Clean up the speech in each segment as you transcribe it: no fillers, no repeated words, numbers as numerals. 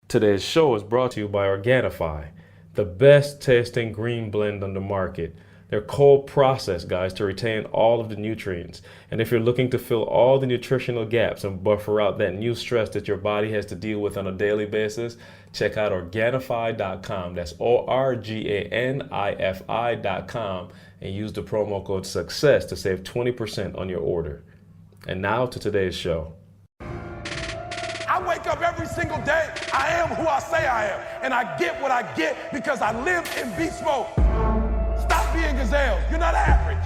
Today's show is brought to you by Organifi, the best tasting green blend on the market. They're cold processed, guys, to retain all of the nutrients. And if you're looking to fill all the nutritional gaps and buffer out that new stress that your body has to deal with on a daily basis, check out Organifi.com. That's Organifi.com and use the promo code SUCCESS to save 20% on your order. And now to today's show. I wake up every single day. I am who I say I am. And I get what I get because I live in beast mode. Stop being gazelles. You're not average.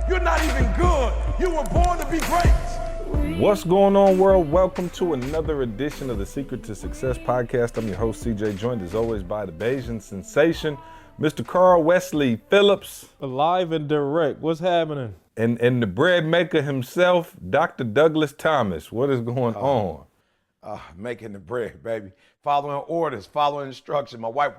You're not even good. You were born to be great. What's going on, world? Welcome to another edition of the Secret to Success podcast. I'm your host, CJ, joined as always by the Bayesian sensation, Mr. Carl Wesley Phillips. Live and direct. What's happening? And the bread maker himself, Dr. Douglas Thomas. What is going on? Making the bread, baby. Following orders, following instructions. My wife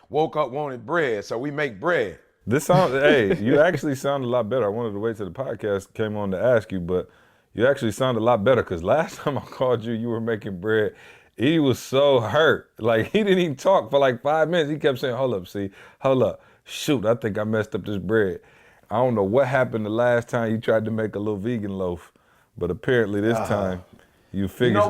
woke up wanted bread, so we make bread. This sounds, hey, you actually sound a lot better. I wanted to wait till the podcast came on to ask you, but you actually sound a lot better because last time I called you, you were making bread. He was so hurt. Like, he didn't even talk for like 5 minutes. He kept saying, hold up. Shoot, I think I messed up this bread. I don't know what happened the last time you tried to make a little vegan loaf, but apparently this time you figured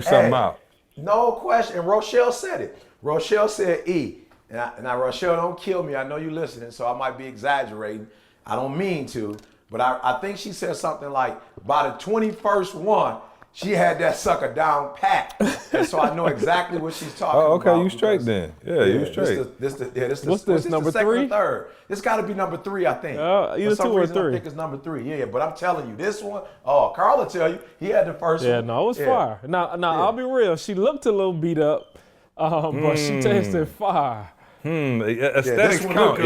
something out. No question. And Rochelle said it. Rochelle said E. Now, Rochelle, don't kill me. I know you're listening, so I might be exaggerating. I don't mean to, but I think she said something like, by the 21st one, she had that sucker down pat. And so I know exactly what she's talking about. Oh, okay, you straight then. Yeah, you straight. What's this, number second 3? Or third? This got to be number 3, I think. Either For some 2 or reason, 3. I think it's number 3. Yeah, but I'm telling you, this one, Carl will tell you, he had the first one. Yeah, no, it was fire. Now, I'll be real. She looked a little beat up, but she tasted fire. Aesthetics count.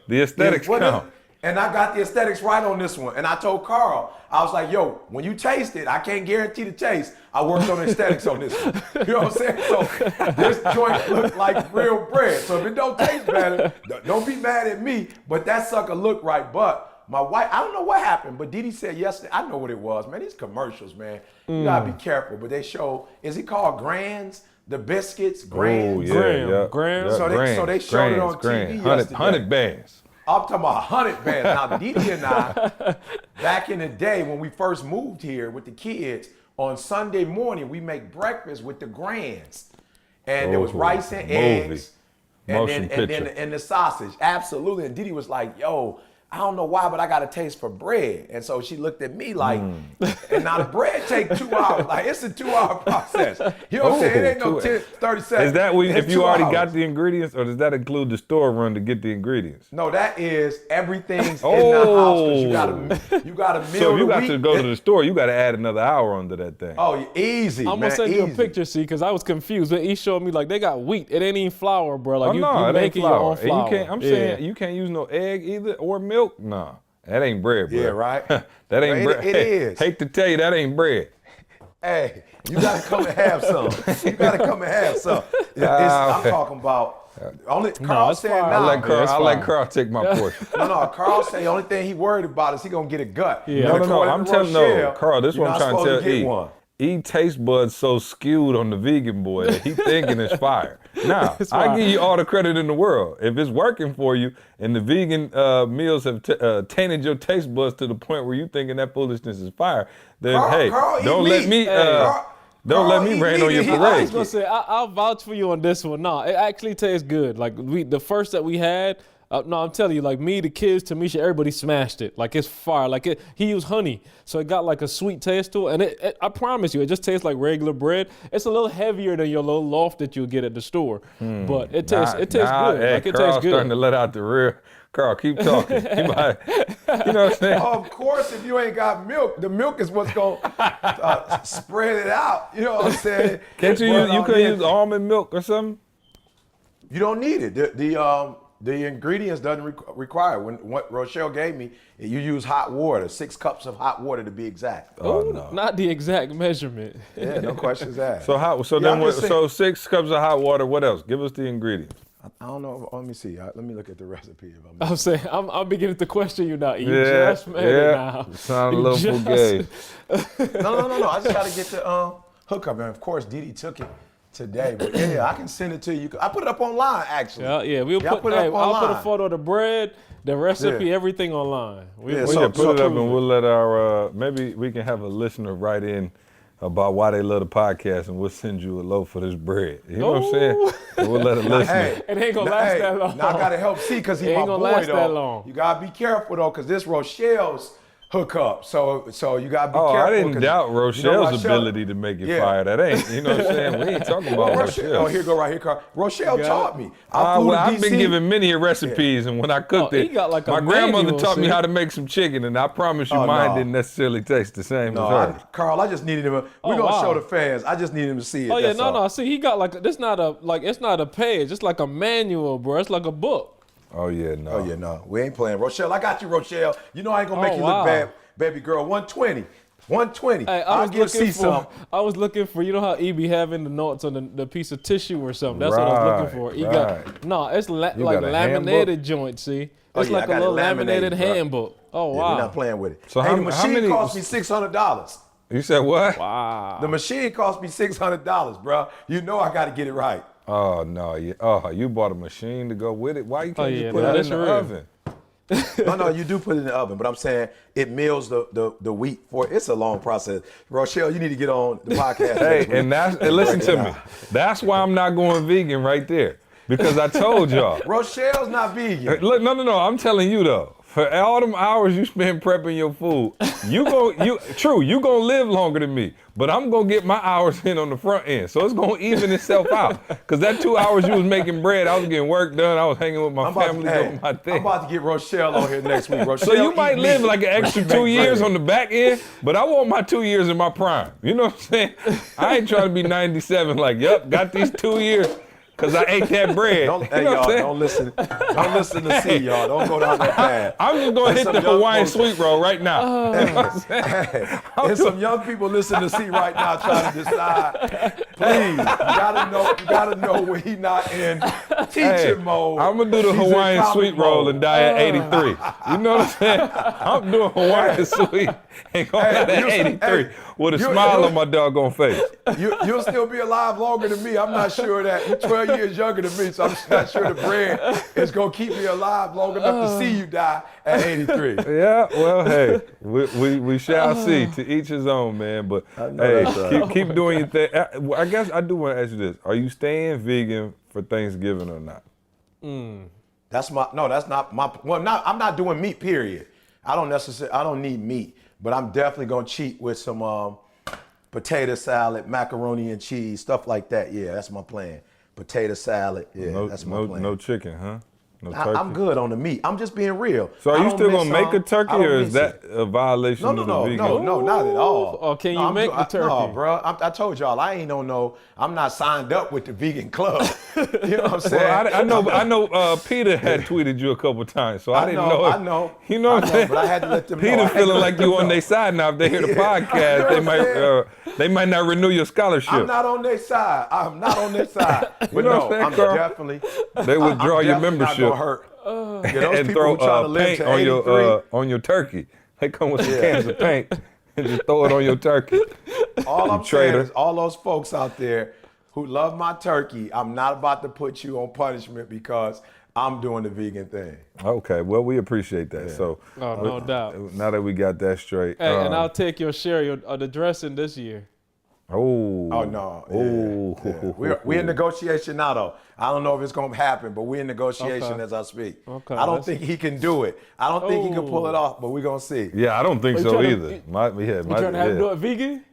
The aesthetics count. And I got the aesthetics right on this one. And I told Carl, I was like, yo, when you taste it, I can't guarantee the taste. I worked on the aesthetics on this one. You know what I'm saying? So this joint looked like real bread. So if it don't taste better, don't be mad at me. But that sucker looked right. But my wife, I don't know what happened, but Didi said yesterday, I know what it was, man. These commercials, man, you gotta be careful. But they show, is it called Grands? The biscuits, Grands? Graham. So they showed it on TV yesterday. 100 bands. I'm talking about 100 bands. Now, Didi and I, back in the day when we first moved here with the kids, on Sunday morning, we make breakfast with the Grands. And there was rice and eggs. And the sausage. Absolutely. And Didi was like, yo, I don't know why, but I got a taste for bread. And so she looked at me like, and now the bread take 2 hours. Like, it's a 2-hour process. You know what I'm saying? It ain't no 10, 30 seconds. Is that if you already got the ingredients, or does that include the store run to get the ingredients? No, that is everything's in the house. You got a meal. So if you got to go to the store, you got to add another hour onto that thing. Oh, easy, I'm gonna send you a picture, see, because I was confused. But he showed me, like, they got wheat. It ain't even flour, bro. Like, you making your own flour. I'm saying you can't use no egg either or milk. Nah, that ain't bread, bro. Yeah, right? That ain't bread. It is. Hate to tell you, that ain't bread. Hey, you got to come and have some. I'm talking about, Carl said now. I let Carl take my portion. No, Carl said the only thing he worried about is he going to get a gut. Yeah. No, I'm telling Carl, this is what I'm trying to tell E. E taste buds so skewed on the vegan boy that he thinking it's fire. Now, I give you all the credit in the world. If it's working for you and the vegan meals have tainted your taste buds to the point where you thinking that foolishness is fire, then Carl, don't let me rain on your parade. I was gonna say, I'll vouch for you on this one. No, it actually tastes good. Like the first that we had, no, I'm telling you, like me, the kids, Tamisha, everybody smashed it. Like, it's fire. Like, he used honey, so it got like a sweet taste to it. And I promise you, it just tastes like regular bread. It's a little heavier than your little loaf that you'll get at the store, but it tastes good. Hey, like, it Carl's tastes good. Starting to let out the real. Carl, keep talking. You know what I'm saying? Of course, if you ain't got milk, the milk is what's going to spread it out. You know what I'm saying? Can't you use almond milk or something? You don't need it. The ingredients doesn't require. What Rochelle gave me, you use hot water, 6 cups of hot water to be exact. No. Not the exact measurement. Yeah, no questions asked. So 6 cups of hot water. What else? Give us the ingredients. I don't know. Let me see. Let me look at the recipe. I'm saying, I'm beginning to question you now. You just made it now. Sound a little fugazi. No. I just got to get the hookup. And of course, Didi took it. today. But yeah, I can send it to you. I put it up online, actually. Yeah. We'll I'll put it up I'll put a online. photo of the bread, the recipe, everything online. Yeah, Well, so- yeah, put it up prove and we'll let our, maybe we can have a listener write in about why they love the podcast and we'll send you a loaf for this bread. You know what I'm saying? And we'll let a listener. Hey, It ain't gonna last that long. Now I gotta help C because It he's ain't my gonna boy last though. that long. You gotta be careful though, because this Rochelle's hookup. So you gotta be Oh, careful. I didn't 'cause, doubt you know, Rochelle's Rochelle- ability to make it Yeah. fire. That ain't, you know what I'm saying? We ain't talking about Rochelle. Oh, here go right here, Carl. Rochelle taught me. I flew Well, to I've been DC. given many recipes, and when I cooked he it, got like a my grandmother manual, taught me see? how to make some chicken, and I promise you, Oh, mine no. didn't necessarily taste the same No, as hers. Carl, I just needed him. We're Oh, gonna wow. show the fans. I just need him to see it. Oh yeah, that's all. no. See, he got like it's not a page. It's like a manual, bro. It's like a book. Oh yeah, no. Oh yeah, no, we ain't playing. Rochelle, I got you, Rochelle. You know I ain't gonna make Oh, you wow. look bad, baby girl. 120. 120. Hey, I'll give C some. I was looking for, you know how he be having the notes on the piece of tissue or something. That's what I was looking for. He Right. got it's like You got a laminated joint. See, Oh, it's yeah, I like a got it little laminated, laminated bro. handbook. Oh Yeah, wow, we're not playing with it. So hey, how- the how machine many- cost me $600. You said what? wow. The machine cost me $600, bro. You know I got to get it right. Oh no, you bought a machine to go with it. Why you can't yeah, just put no, it in that's the real. oven? No, you do put it in the oven, but I'm saying it mills the wheat for it. It's a long process. Rochelle, you need to get on the podcast. Hey, next week. and listen to me. That's why I'm not going vegan right there, because I told y'all. Rochelle's not vegan. Look, no. I'm telling you though. For all them hours you spend prepping your food, you gonna live longer than me. But I'm gonna get my hours in on the front end, so it's gonna even itself out. Cause that 2 hours you was making bread, I was getting work done. I was hanging with my family, doing my thing. I'm about to get Rochelle on here next week. Rochelle So you might eat live meat, like an but extra she 2 make years bread. on the back end, but I want my 2 years in my prime. You know what I'm saying? I ain't trying to be 97 like, yep, got these 2 years because I ate that bread. Hey, you know what I'm y'all, saying? don't listen to C, y'all. Don't go down that path. I'm just going to hit some the young Hawaiian folks- sweet roll right now. You know what I'm saying? There's some young people listening to C right now trying to decide. Please, you gotta know when he not in teaching Hey, mode. I'm going to do the He's in Hawaiian comic sweet roll mode. and die at 83. You know what I'm saying? I'm doing Hawaiian sweet and going out at 83 with a smile on my doggone face. You'll still be alive longer than me. I'm not sure that. You're 12 years younger than me, so I'm not sure the bread is going to keep me alive long enough to see you die at 83. Yeah, well, hey, we shall see. To each his own, man. But hey, that's right. keep doing your thing. I guess I do want to ask you this: are you staying vegan for Thanksgiving or not? That's not my. Well, I'm not doing meat. Period. I don't need meat, but I'm definitely gonna cheat with some potato salad, macaroni and cheese, stuff like that. Yeah, that's my plan. Potato salad. Yeah, that's my plan. No chicken, huh? No turkey. I'm good on the meat. I'm just being real. So are I you don't still miss gonna make a some. turkey, I don't or is miss that it. a violation of the vegan? No, not at all. Oh, can you I'm make the turkey? No, bro. I told y'all I ain't no. I'm not signed up with the vegan club. You know what I'm saying? Well, I know. Peter had tweeted you a couple times, so I didn't know. I know. You know what I'm saying? But I had to let them know. I Peter had to feeling let like them you on know. their side now. If they hear the Yeah. podcast, You know what they might not renew your scholarship. I'm not on their side. I'm not on their side. But You know what I'm no, saying, I'm Carl? definitely. They withdraw I'm your definitely membership. Not gonna hurt. Yeah, those And people throw who try to live paint to on 83, on your turkey. They come with some cans of paint and just throw it on your turkey. all I'm traitor. saying is all those folks out there who love my turkey, I'm not about to put you on punishment because I'm doing the vegan thing. Okay, well, we appreciate that. So, Oh, no doubt. now that we got that straight. Hey, and I'll take your share of the dressing this year. Oh no. Oh. Yeah. We're in negotiation now, though. I don't know if it's going to happen, but we're in negotiation Okay. as I speak. Okay, I don't think he can do it. I don't think he can pull it off, but we're going to see. Yeah, I don't think you so trying to- either. You trying to have him do it vegan?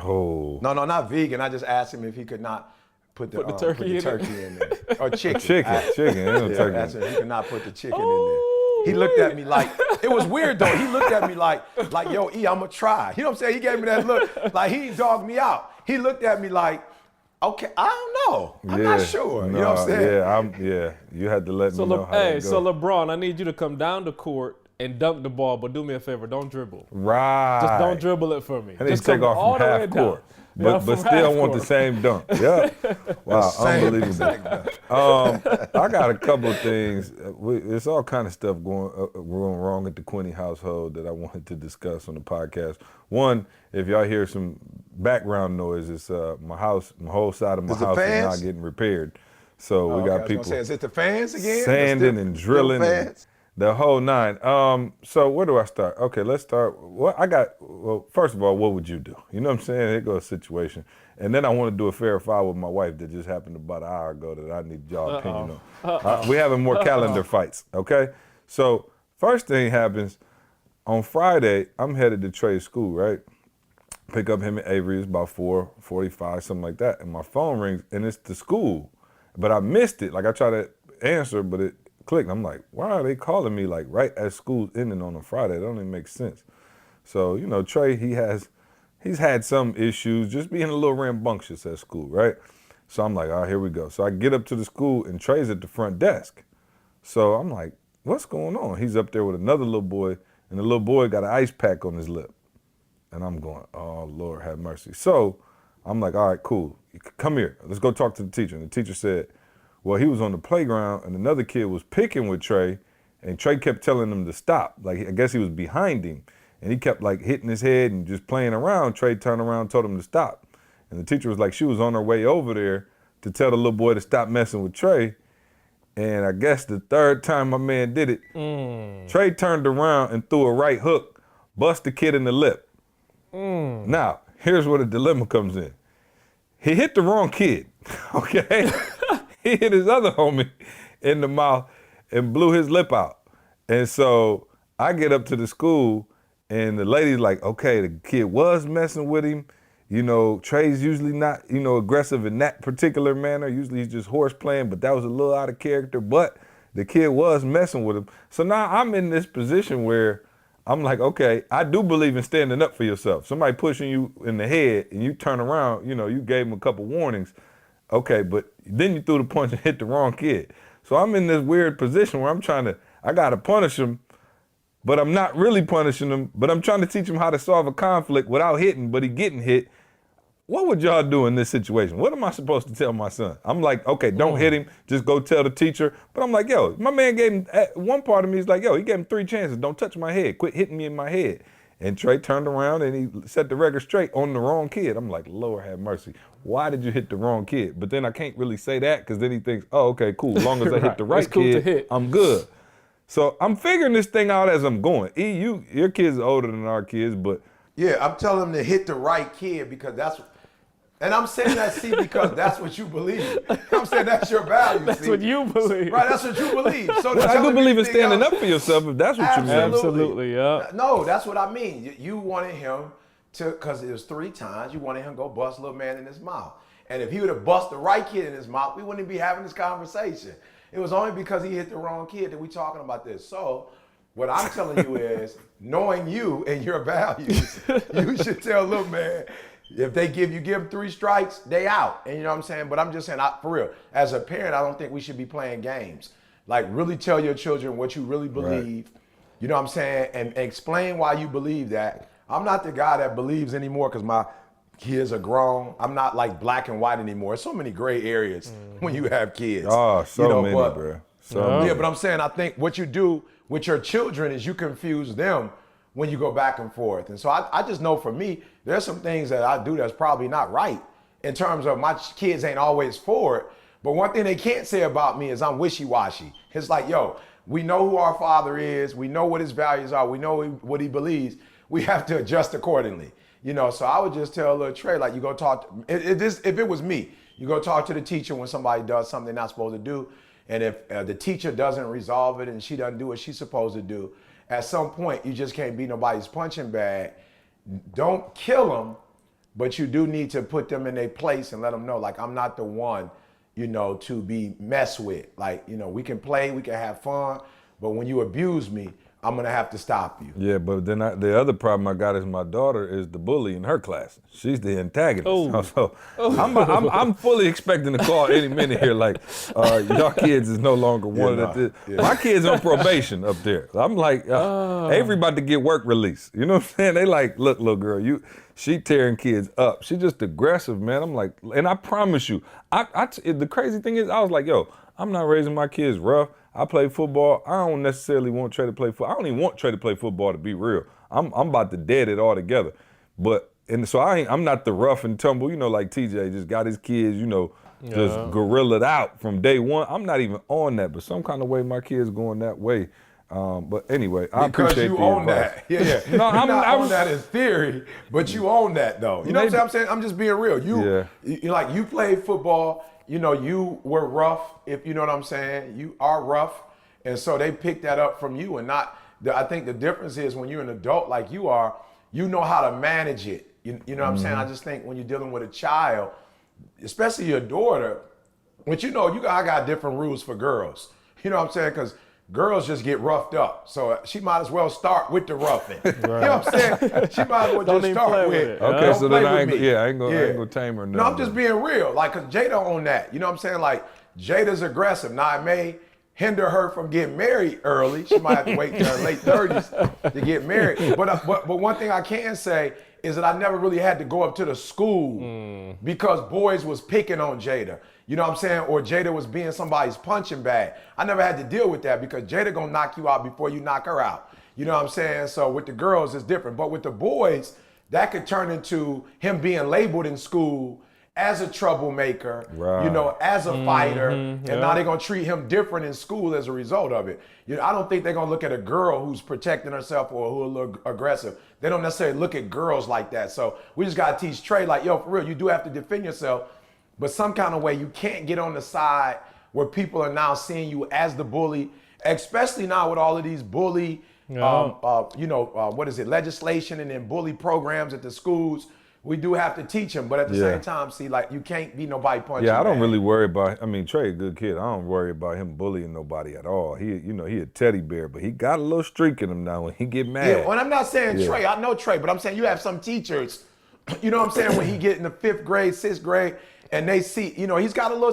Oh. No, not vegan. I just asked him if he could not put the turkey in it? in there. Or chicken. Chicken. Ain't no Yeah, turkey. I asked him if he could not put the chicken in there. He looked at me like, it was weird though. He looked at me like, yo, E, I'm gonna try. You know what I'm saying? He gave me that look, like he dogged me out. He looked at me like, okay, I don't know. I'm not sure. You know what I'm saying? Yeah, you had to let me know how that goes. So LeBron, I need you to come down to court and dunk the ball, but do me a favor, don't dribble. Right. Just don't dribble it for me. And Just they take come off all from the way half down. court. But from still half want the court. same dunk. Yeah. Wow, unbelievable. I got a couple of things. There's all kind of stuff going wrong at the Quinney household that I wanted to discuss on the podcast. One, if y'all hear some background noise, it's my whole side of my house is not getting repaired. So we got people. Is it the fans again? Sanding and drilling. And the whole nine. So where do I start? Okay, let's start. Well, first of all, what would you do? You know what I'm saying? Here goes a situation. And then I want to do a fair foul with my wife that just happened about an hour ago that I need y'all opinion on. We having more calendar fights, okay? So first thing happens, on Friday, I'm headed to Trey's school, right? Pick up him and Avery, it's about 4:45, something like that. And my phone rings and it's the school. But I missed it. Like I tried to answer, but it clicked. I'm like, why are they calling me like right as school's ending on a Friday? That don't even make sense. So, you know, Trey, he's had some issues, just being a little rambunctious at school, right? So I'm like, all right, here we go. So I get up to the school and Trey's at the front desk. So I'm like, what's going on? He's up there with another little boy, and the little boy got an ice pack on his lip. And I'm going, oh, Lord have mercy. So I'm like, all right, cool. Come here. Let's go talk to the teacher. And the teacher said, well, he was on the playground and another kid was picking with Trey, and Trey kept telling him to stop. Like, I guess he was behind him. And he kept like hitting his head and just playing around. Trey turned around and told him to stop. And the teacher was like, she was on her way over there to tell the little boy to stop messing with Trey. And I guess the third time my man did it, Trey turned around and threw a right hook, bust the kid in the lip. Now, here's where the dilemma comes in. He hit the wrong kid, okay? He hit his other homie in the mouth and blew his lip out. And so I get up to the school and the lady's like, okay, the kid was messing with him. You know, Trey's usually not, you know, aggressive in that particular manner. Usually he's just horse playing, but that was a little out of character. But the kid was messing with him. So now I'm in this position where I'm like, okay, I do believe in standing up for yourself. Somebody pushing you in the head and you turn around, you know, you gave him a couple warnings. Okay, but then you threw the punch and hit the wrong kid. So I'm in this weird position where I gotta punish him, but I'm not really punishing him, but I'm trying to teach him how to solve a conflict without hitting, but he getting hit. What would y'all do in this situation? What am I supposed to tell my son? I'm like, okay, don't hit him, just go tell the teacher. But I'm like, yo, my man gave him, one part of me is like, yo, he gave him 3 chances. Don't touch my head, quit hitting me in my head. And Trey turned around and he set the record straight on the wrong kid. I'm like, Lord have mercy. Why did you hit the wrong kid? But then I can't really say that because then he thinks, oh, okay, cool. As long as I hit the right cool to kid, hit. I'm good. So I'm figuring this thing out as I'm going. Your kids are older than our kids, but. Yeah, I'm telling them to hit the right kid because that's and I'm saying that, see, because that's what you believe. I'm saying that's your value, That's see. what you believe. Right, that's what you believe. So Well, I do believe in standing up for yourself if that's what you mean. Absolutely, yeah. No, that's what I mean. You wanted him to, because it was 3 times, you wanted him to go bust little man in his mouth. And if he would have bust the right kid in his mouth, we wouldn't be having this conversation. It was only because he hit the wrong kid that we talking about this. So what I'm telling you is, knowing you and your values, you should tell little man, if they give him 3 strikes, they out. And you know what I'm saying? But I'm just saying, for real, as a parent, I don't think we should be playing games. Like, really tell your children what you really believe. Right. You know what I'm saying? And explain why you believe that. I'm not the guy that believes anymore because my kids are grown. I'm not like black and white anymore. There's so many gray areas when you have kids. Oh, so many, bro. Yeah, but I'm saying, I think what you do with your children is you confuse them when you go back and forth. And so I just know for me, there's some things that I do that's probably not right in terms of my kids ain't always for it. But one thing they can't say about me is I'm wishy-washy. It's like, yo, we know who our father is. We know what his values are. We know what he believes. We have to adjust accordingly. You know, so I would just tell little Trey, like, you go talk, if it was me, you go talk to the teacher when somebody does something they're not supposed to do. And if the teacher doesn't resolve it and she doesn't do what she's supposed to do, at some point, you just can't be nobody's punching bag. Don't kill them, but you do need to put them in their place and let them know, like, I'm not the one, you know, to be messed with. Like, you know, we can play, we can have fun, but when you abuse me, I'm going to have to stop you. Yeah, but then the other problem I got is my daughter is the bully in her class. She's the antagonist. Oh. So I'm fully expecting to call any minute here like, y'all kids is no longer wanted. My kids on probation up there. I'm like, Avery about to get work release. You know what I'm saying? They like, look, little girl, she tearing kids up. She just aggressive, man. I'm like, and I promise you, the crazy thing is, I was like, yo, I'm not raising my kids rough. I play football. I don't necessarily want Trey to play football. I don't even want Trey to play football, to be real. I'm about to dead it all together. And so I'm not the rough and tumble, like TJ just got his kids, just gorillaed out from day one. I'm not even on that, but some kind of way my kids going that way. But anyway, I appreciate the advice. Because you own that. Yeah. No, I'm not on that in theory, but you own that though. You know what I'm saying? I'm just being real. You played football. You were rough, if you know what I'm saying. You are rough, and so they picked that up from you and not. I think the difference is when you're an adult like you are, you know how to manage it. You know what I'm saying? I just think when you're dealing with a child, especially your daughter, which I got different rules for girls. You know what I'm saying? Because girls just get roughed up. So she might as well start with the roughing. Right. You know what I'm saying? She might as well just start with it. Okay, so then I ain't gonna tame her. No, I'm just being real. Like, cause Jada on that. You know what I'm saying? Like, Jada's aggressive. Now, it may hinder her from getting married early. She might have to wait till her late 30s to get married. But one thing I can say is that I never really had to go up to the school because boys was picking on Jada. You know what I'm saying? Or Jada was being somebody's punching bag. I never had to deal with that because Jada gonna knock you out before you knock her out. You know what I'm saying? So with the girls, it's different. But with the boys, that could turn into him being labeled in school as a troublemaker, as a fighter, and now they're gonna treat him different in school as a result of it. I don't think they're gonna look at a girl who's protecting herself or who's a little aggressive. They don't necessarily look at girls like that. So we just gotta teach Trey, like, yo, for real, you do have to defend yourself, but some kind of way you can't get on the side where people are now seeing you as the bully, especially now with all of these bully, legislation and then bully programs at the schools. We do have to teach him, but at the same time, see, like, you can't be nobody punching. Yeah, I don't really worry about. Trey, a good kid. I don't worry about him bullying nobody at all. He a teddy bear, but he got a little streak in him now when he get mad. Yeah, and I'm not saying Trey. I know Trey, but I'm saying you have some teachers. You know what I'm saying? When he get in the 5th grade, 6th grade, and they see, he's got a little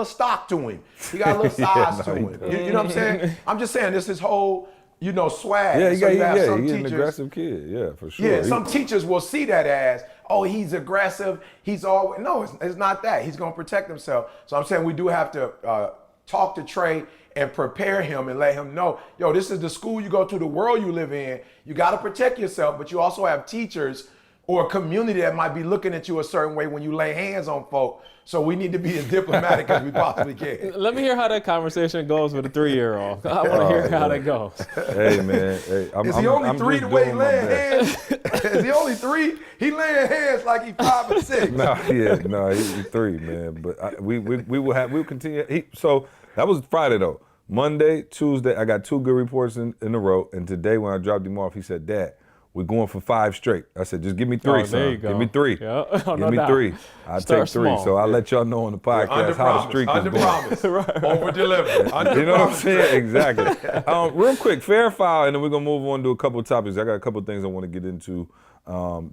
stock to him. He got a little size to him. You know what I'm saying? I'm just saying this is whole. Swag. Yeah, he's an aggressive kid. Yeah, for sure. Yeah, some teachers will see that as, oh, he's aggressive. No, it's not that. He's going to protect himself. So I'm saying we do have to talk to Trey and prepare him and let him know, yo, this is the school you go to, the world you live in. You got to protect yourself, but you also have teachers or a community that might be looking at you a certain way when you lay hands on folk. So we need to be as diplomatic as we possibly can. Let me hear how that conversation goes with a 3-year-old. I want to hear how that goes. Hey, man. Is he only 3 the way he laying hands? Is he only 3? He laying hands like he 5 or 6. He's 3, man. But we'll continue. So that was Friday, though. Monday, Tuesday, I got 2 good reports in a row. And today when I dropped him off, he said, Dad, we're going for 5 straight. I said, just give me 3, son. There you go. Give me 3. Yeah. Give me 3. I'll take 3. Small. So I'll let y'all know on the podcast how the streak is going. Under-promise. Over-deliver. You know what I'm saying? Exactly. Real quick, fair foul, and then we're going to move on to a couple of topics. I got a couple of things I want to get into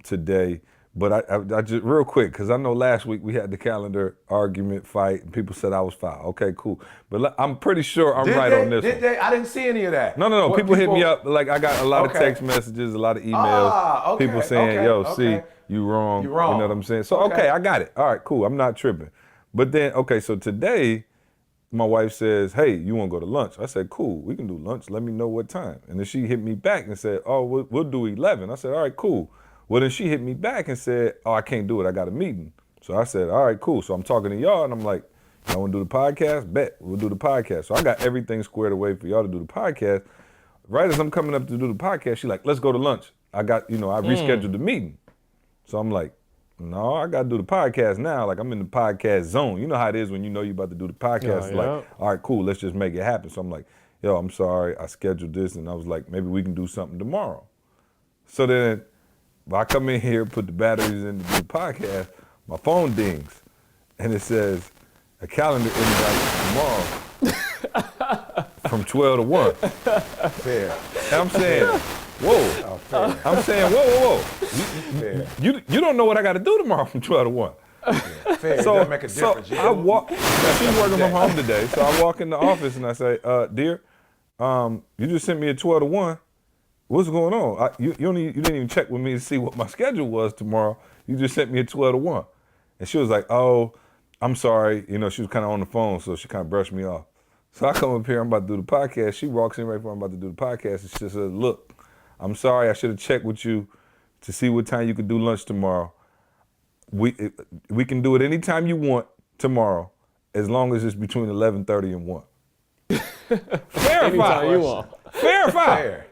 today. But I just, real quick, because I know last week we had the calendar argument fight, and people said I was foul. Okay, cool. But I'm pretty sure I'm right on this one. I didn't see any of that. No. People hit me up. Like, I got a lot of text messages, a lot of emails. People saying, see, you wrong. You know what I'm saying? So, okay, I got it. All right, cool. I'm not tripping. But then, so today, my wife says, hey, you want to go to lunch? I said, cool, we can do lunch. Let me know what time. And then she hit me back and said, oh, we'll do 11. I said, all right, cool. Well, then she hit me back and said, oh, I can't do it. I got a meeting. So I said, all right, cool. So I'm talking to y'all, and I'm like, y'all want to do the podcast? Bet, we'll do the podcast. So I got everything squared away for y'all to do the podcast. Right as I'm coming up to do the podcast, she's like, let's go to lunch. I rescheduled the meeting. So I'm like, no, I got to do the podcast now. Like, I'm in the podcast zone. You know how it is when you know you're about to do the podcast. Like, all right, cool, let's just make it happen. So I'm like, yo, I'm sorry, I scheduled this. And I was like, maybe we can do something tomorrow. So then, I come in here, put the batteries in to do the podcast, my phone dings, and it says, a calendar invite tomorrow from 12 to 1. Fair. And I'm saying, whoa. Oh, fair. I'm saying, whoa. You don't know what I got to do tomorrow from 12 to 1. Fair. It doesn't make a difference. So I walk. She's working from home today, so I walk in the office and I say, "Dear, you just sent me a 12 to 1. What's going on? You didn't even check with me to see what my schedule was tomorrow. You just sent me a 12 to 1." And she was like, "Oh, I'm sorry." You know, she was kind of on the phone, so she kind of brushed me off. So I come up here, I'm about to do the podcast. She walks in right before I'm about to do the podcast, and she says, "Look, I'm sorry. I should have checked with you to see what time you could do lunch tomorrow. We can do it anytime you want tomorrow, as long as it's between 11:30 and 1." Fair or foul? You want. Fair or foul? Fair.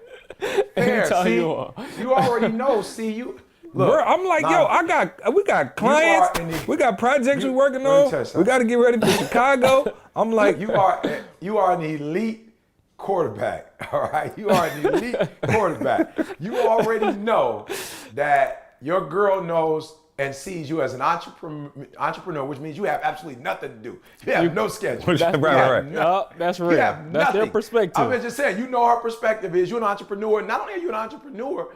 Fair. See, you already know. See, you. Look, bro, I'm like, yo, we got clients, we got projects we're working on. We got to get ready for Chicago. I'm like, you are an elite quarterback. All right, you are an elite quarterback. You already know that your girl knows and sees you as an entrepreneur, which means you have absolutely nothing to do. You have no schedule. Right. That's real. That's their perspective. I was just saying, you know, her perspective is you're an entrepreneur. Not only are you an entrepreneur,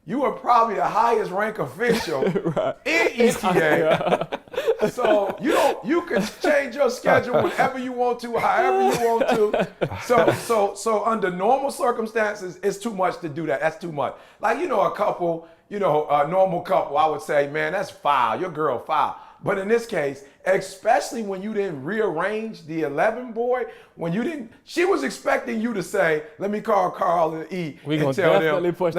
you are probably the highest rank official in ETA. So you can change your schedule whenever you want to, however you want to. So under normal circumstances, it's too much to do that. That's too much. Like, you know, a normal couple, I would say, man, that's foul. Your girl foul. But in this case, especially when you didn't rearrange the 11 boy, she was expecting you to say, let me call Carl and E and tell them, let's push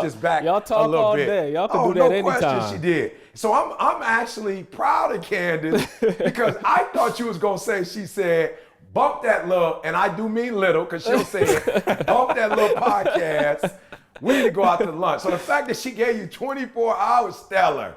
this back Y'all talk a little all bit. Day. Y'all can do that anytime. No question she did. So I'm actually proud of Candace because I thought you was going to say, she said, bump that little, and I do mean little because she'll say it, bump that little podcast. We need to go out to lunch. So the fact that she gave you 24 hours, stellar.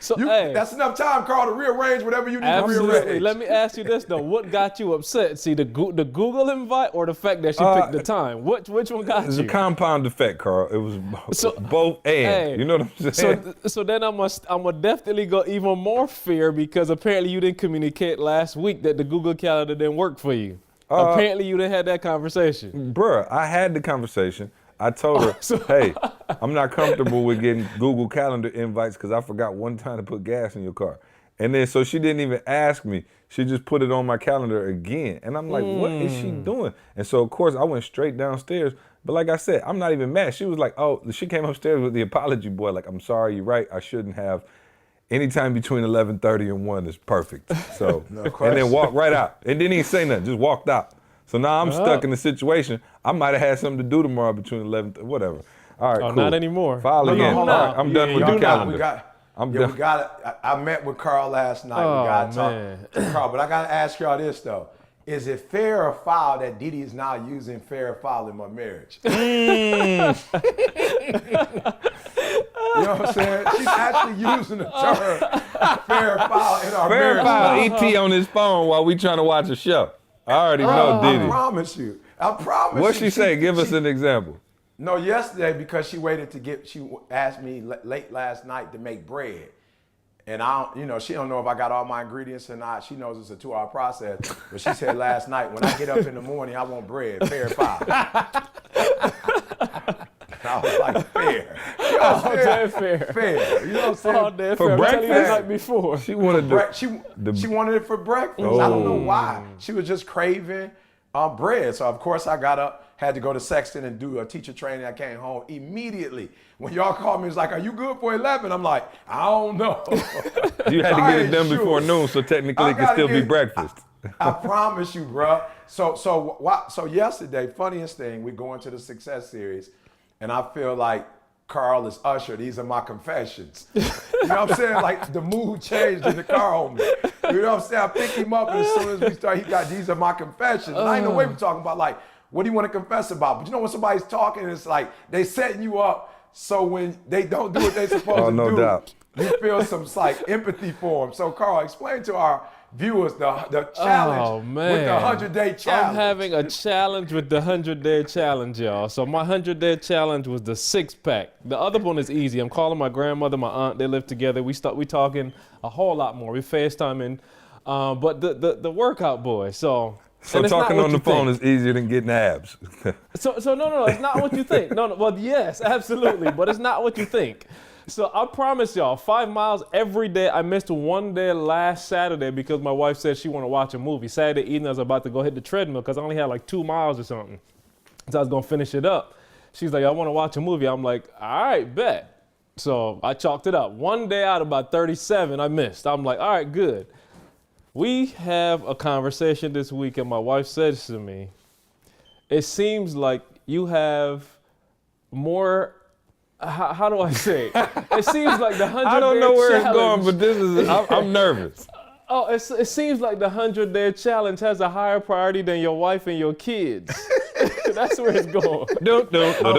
So that's enough time, Carl, to rearrange whatever you need to rearrange. Let me ask you this though: what got you upset? See, the Google invite or the fact that she picked the time? Which one got you? It's a compound effect, Carl. It was both and. Hey, you know what I'm saying? So then I'm gonna definitely go even more fear because apparently you didn't communicate last week that the Google Calendar didn't work for you. Apparently you didn't have that conversation. Bruh, I had the conversation. I told her, hey, I'm not comfortable with getting Google Calendar invites because I forgot one time to put gas in your car. And then so she didn't even ask me. She just put it on my calendar again. And I'm like, what is she doing? And so, of course, I went straight downstairs. But like I said, I'm not even mad. She was like, she came upstairs with the apology boy. Like, I'm sorry, you're right. I shouldn't have. Anytime between 11:30 and 1 is perfect. So, and then walked right out. And didn't even say nothing, just walked out. So now I'm stuck in the situation. I might have had something to do tomorrow between 11, whatever. All right, cool. Not anymore. File again. All right, I'm done with the calendar. We got it. I met with Carl last night. We got to talk to Carl. But I got to ask y'all this, though. Is it fair or foul that Didi is now using fair or foul in my marriage? You know what I'm saying? She's actually using the term fair or foul in our marriage. Fair or foul, ET on his phone while we trying to watch a show. I already know Didi. I promise you. What'd she say? Give us an example. No, yesterday because she asked me late last night to make bread. And she don't know if I got all my ingredients or not. She knows it's a 2-hour process. But she said last night, when I get up in the morning, I want bread, fair or foul. I was like, fair. You know all day fair. Fair. You know what I'm saying? All day for fair. breakfast? The night before. She wanted she wanted it for breakfast. I don't know why. She was just craving bread. So of course I got up, had to go to Sexton and do a teacher training. I came home immediately. When y'all called me, it's like, are you good for 11? I'm like, I don't know. You had to get it done before noon, so technically it could still be breakfast. I promise you, bro. So yesterday, funniest thing, we go into the Success Series, and I feel like Carl is Usher. These are my confessions. You know what I'm saying? Like the mood changed in the car on me. You know what I'm saying? I picked him up, and as soon as we start, he got these are my confessions. And I ain't no way we're talking about like, what do you want to confess about? But you know when somebody's talking, it's like they setting you up so when they don't do what they're supposed to do, doubt. you feel some like empathy for them. So Carl, explain to our viewers the challenge with the 100-day challenge. I'm having a challenge with the 100-day challenge, y'all. So my 100-day challenge was the 6-pack. The other one is easy. I'm calling my grandmother, my aunt. They live together. We talking a whole lot more. We FaceTiming. But the workout boy. So So And it's not talking what on the you phone think. is easier than getting abs. So no, it's not what you think. No, well, yes, absolutely, but it's not what you think. So I promise y'all, 5 miles every day. I missed one day last Saturday because my wife said she wanted to watch a movie. Saturday evening, I was about to go hit the treadmill because I only had like 2 miles or something. So I was gonna finish it up. She's like, I want to watch a movie. I'm like, all right, bet. So I chalked it up. One day out of about 37, I missed. I'm like, all right, good. We have a conversation this week, and my wife says to me, it seems like you have more, how do I say it? It seems like the 100 I don't know where it's going, challenge, but this is, I'm nervous. oh, it seems like the 100-day challenge has a higher priority than your wife and your kids. That's where it's going. Unbelievable.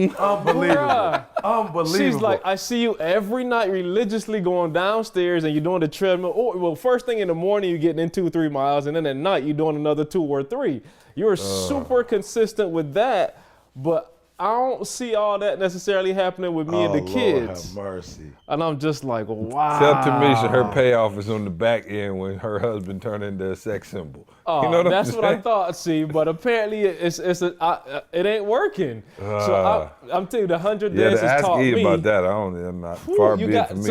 Bruh. Unbelievable. She's like, I see you every night religiously going downstairs and you're doing the treadmill. Or, well, first thing in the morning, you're getting in 2-3 miles, and then at night, you're doing another 2 or 3. You're super consistent with that, but I don't see all that necessarily happening with me and the kids. Lord have mercy. And I'm just like, wow. Tell Tamisha her payoff is on the back end when her husband turned into a sex symbol. Oh, You know that's I'm what I saying? thought. See, but apparently it ain't working. So I'm telling you, the 100 Yeah, days to has ask taught E me. about that, I'm not Whew, far you be it got for me.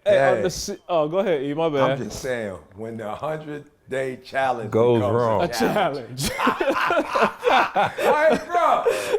hey, Hey. go ahead, E. My bad. I'm just saying, when the 100-day challenge Goes becomes wrong. a challenge. Hey,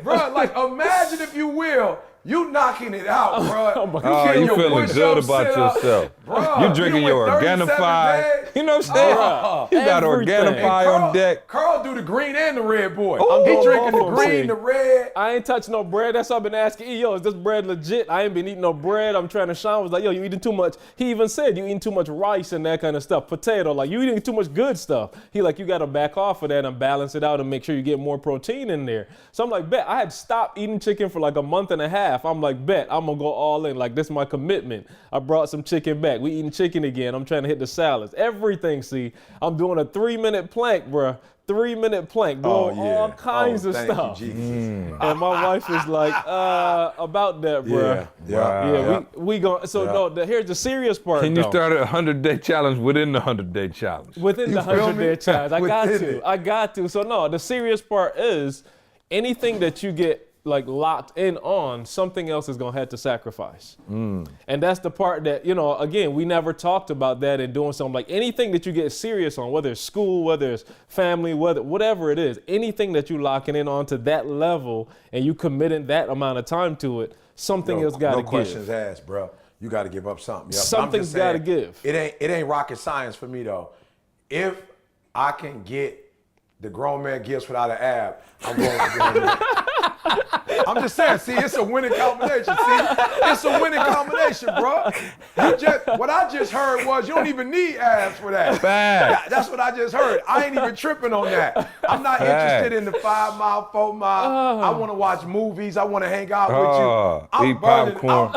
bro, like imagine if you will, you knocking it out, bro. my Oh, getting you your feeling push-ups, good about sit-ups. yourself. Bruh, You drinking you your went 37 Organifi. days. You know what I'm saying? Bruh, You got everything. Organifi on deck. Carl do the green and the red boy. I'm He doing drinking the both of them, green, see. the red. I ain't touching no bread. That's why I've been asking E, yo, is this bread legit? I ain't been eating no bread. I'm trying to shine. I was like, yo, you eating too much. He even said you eating too much rice and that kind of stuff. Potato, like you eating too much good stuff. He like, you got to back off of that and balance it out and make sure you get more protein in there. So I'm like, bet. I had stopped eating chicken for like a month and a half. I'm like, bet. I'm going to go all in. Like, this is my commitment. I brought some chicken back. We eating chicken again. I'm trying to hit the salads. Everything, see. I'm doing a 3-minute plank, bruh. 3-minute plank, doing all kinds of thank stuff. You, Jesus. And my wife is like, about that, bruh. Yeah, we going. So no, here's the serious part. Can you though. start a 100-day challenge within the 100-day challenge? Within the feel me? 100-day challenge? Within it. I got to. So no, the serious part is anything that you get like locked in on, something else is gonna have to sacrifice. And that's the part that, you know, again, we never talked about that in doing something. Like anything that you get serious on, whether it's school, whether it's family, whatever it is, anything that you locking in on to that level and you committing that amount of time to it, something else gotta give. No questions asked, bro. You got to give up something. Yep. Something's gotta give. It ain't rocket science for me though. If I can get the grown man gifts without an ab, I'm going to grown man. I'm just saying, see, it's a winning combination. See, it's a winning combination, bro. What I just heard was you don't even need abs for that. Fact. That's what I just heard. I ain't even tripping on that. I'm not interested in the 5 mile, 4 mile. I want to watch movies. I want to hang out with you. Eat popcorn.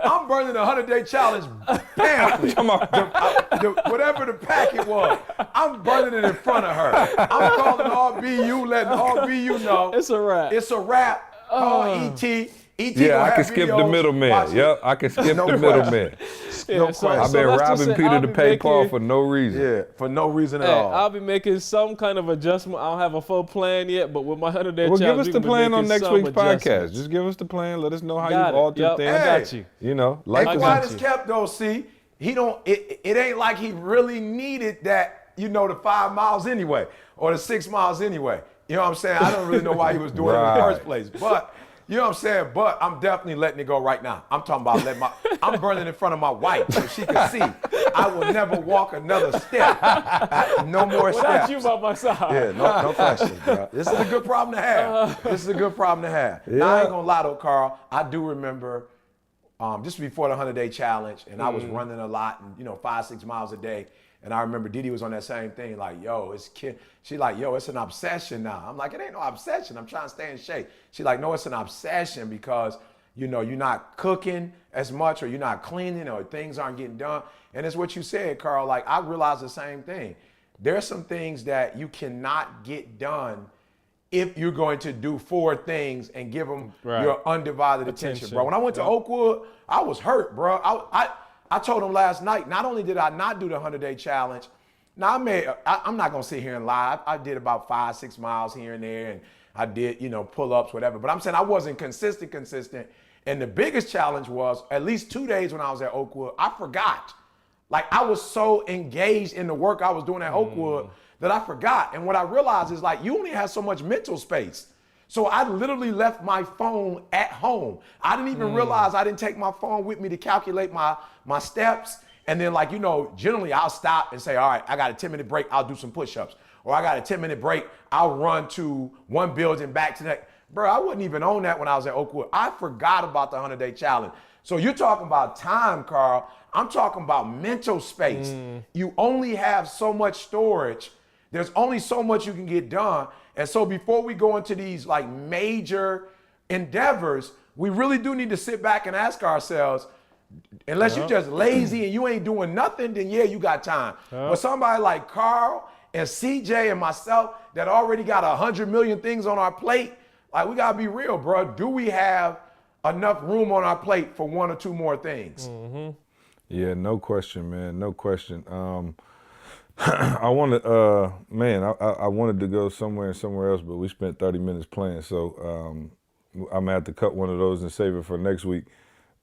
I'm burning the 100-day challenge pamphlet. Come on. Whatever the packet was, I'm burning it in front of her. I'm calling RBU, letting RBU know. It's a wrap. It's a wrap. Call ET. ET Yeah, gonna I have can skip the videos. middleman. Watch it. Yep, I can skip No the question. middleman. No so- question. I've been let's just robbing say Peter I'll to be pay Paul making- for no reason. Yeah, for no reason at Hey, all. I'll be making some kind of adjustment. I don't have a full plan yet, but with my 100-day Well, challenge, give us we the can be plan on making next some week's podcast. adjustments. Just give us the plan. Let us know how Got you've it. altered Yep. things. I got you. You know, life And is got quiet you. as kept though, see, he don't. It ain't like he really needed that. You know, the 5 miles anyway, or the 6 miles anyway. You know what I'm saying? I don't really know why he was doing it in the Right. first place, but. You know what I'm saying? But I'm definitely letting it go right now. I'm talking about I'm burning in front of my wife so she can see. I will never walk another step. No more Without steps. you by my side. Yeah, no questions, bro. This is a good problem to have. This is a good problem to have. Now, I ain't gonna lie though, Carl. I do remember just before the 100-day challenge, and I was running a lot, and 5-6 miles a day. And I remember Didi was on that same thing, like, yo, she like, yo, it's an obsession now. I'm like, it ain't no obsession. I'm trying to stay in shape. She like, no, it's an obsession because, you're not cooking as much or you're not cleaning or things aren't getting done. And it's what you said, Carl. Like, I realized the same thing. There's some things that you cannot get done if you're going to do 4 things and give them your undivided attention, bro. When I went to Oakwood, I was hurt, bro. I told him last night, not only did I not do the 100-day challenge, Now I'm not gonna sit here and lie. I did about 5-6 miles here and there, and I did, pull-ups, whatever. But I'm saying I wasn't consistent. And the biggest challenge was at least 2 days when I was at Oakwood, I forgot. Like I was so engaged in the work I was doing at Oakwood that I forgot. And what I realized is like you only have so much mental space. So I literally left my phone at home. I didn't even realize I didn't take my phone with me to calculate my steps. And then generally I'll stop and say, all right, I got a 10-minute break. I'll do some push-ups. Or I got a 10-minute break. I'll run to one building back to that. Bro, I wasn't even on that when I was at Oakwood. I forgot about the 100-day challenge. So you're talking about time, Carl. I'm talking about mental space. You only have so much storage. There's only so much you can get done. And so before we go into these like major endeavors, we really do need to sit back and ask ourselves, unless you're just lazy and you ain't doing nothing, then yeah, you got time. But somebody like Carl and CJ and myself that already got 100 million things on our plate, like we gotta be real, bro. Do we have enough room on our plate for one or two more things? Yeah, no question, man. No question. I wanted, I wanted to go somewhere else, but we spent 30 minutes playing, so I'm gonna have to cut one of those and save it for next week.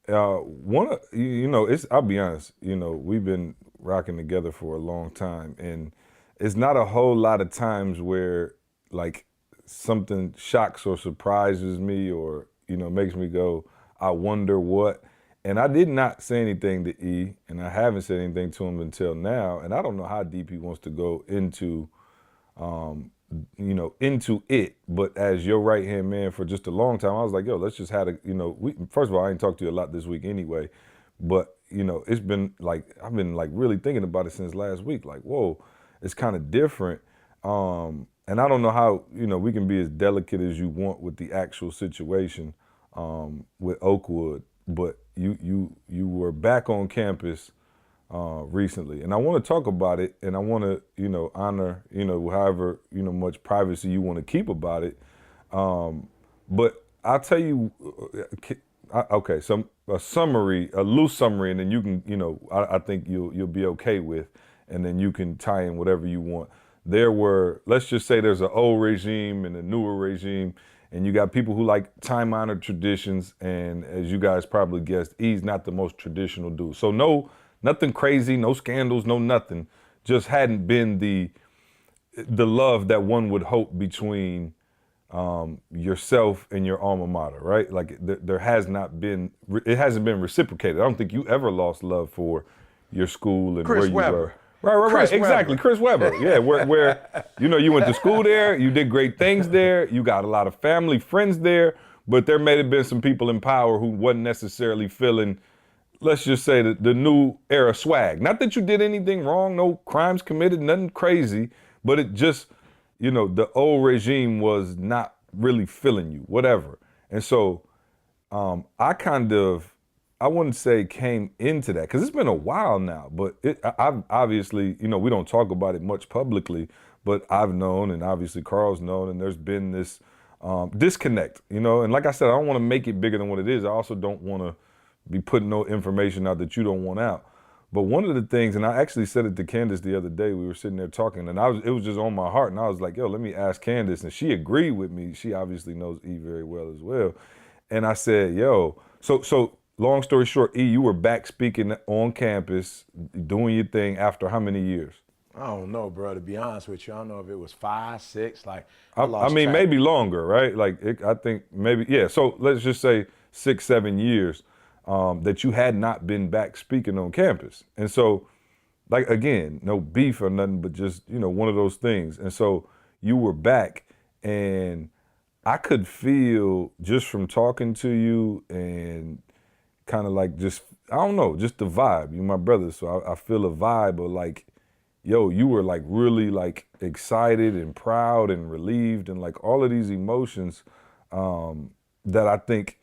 I'll be honest, we've been rocking together for a long time, and it's not a whole lot of times where like something shocks or surprises me or, makes me go, I wonder what. And I did not say anything to E, and I haven't said anything to him until now. And I don't know how deep he wants to go into it. But as your right-hand man for just a long time, I was like, yo, let's just have first of all, I ain't talked to you a lot this week anyway. But, it's been like, I've been like really thinking about it since last week. Like, whoa, it's kind of different. And I don't know how, we can be as delicate as you want with the actual situation with Oakwood. But you were back on campus recently, and I want to talk about it, and I want to honor however much privacy you want to keep about it. But I'll tell you, okay, so a loose summary, and then you can I think you'll be okay with, and then you can tie in whatever you want. There were, let's just say, there's an old regime and a newer regime. And you got people who like time-honored traditions, and as you guys probably guessed, E's not the most traditional dude. So nothing crazy, no scandals, no nothing. Just hadn't been the love that one would hope between yourself and your alma mater, right? Like there has not been, it hasn't been reciprocated. I don't think you ever lost love for your school and Chris where you Webber. were. Right. Exactly. Chris Webber. Yeah, where you went to school there, you did great things there, you got a lot of family, friends there, but there may have been some people in power who wasn't necessarily feeling, let's just say, the new era swag. Not that you did anything wrong, no crimes committed, nothing crazy, but it just, the old regime was not really feeling you, whatever. And so I wouldn't say came into that, because it's been a while now, but I've obviously, we don't talk about it much publicly, but I've known, and obviously Carl's known, and there's been this disconnect, and like I said, I don't want to make it bigger than what it is. I also don't want to be putting no information out that you don't want out. But one of the things, and I actually said it to Candace the other day, we were sitting there talking, and it was just on my heart, and I was like, yo, let me ask Candace, and she agreed with me. She obviously knows E very well as well. And I said, yo, so long story short, E, you were back speaking on campus, doing your thing after how many years? I don't know, bro. To be honest with you, I don't know if it was 5, 6. Like I mean, track. maybe longer, right? Like I think maybe, yeah. So let's just say 6, 7 years that you had not been back speaking on campus. And so, like, again, no beef or nothing, but just, one of those things. And so you were back, and I could feel just from talking to you and kind of like just, I don't know, just the vibe. You're my brother, so I feel a vibe of like, yo, you were like really like excited and proud and relieved and like all of these emotions that I think,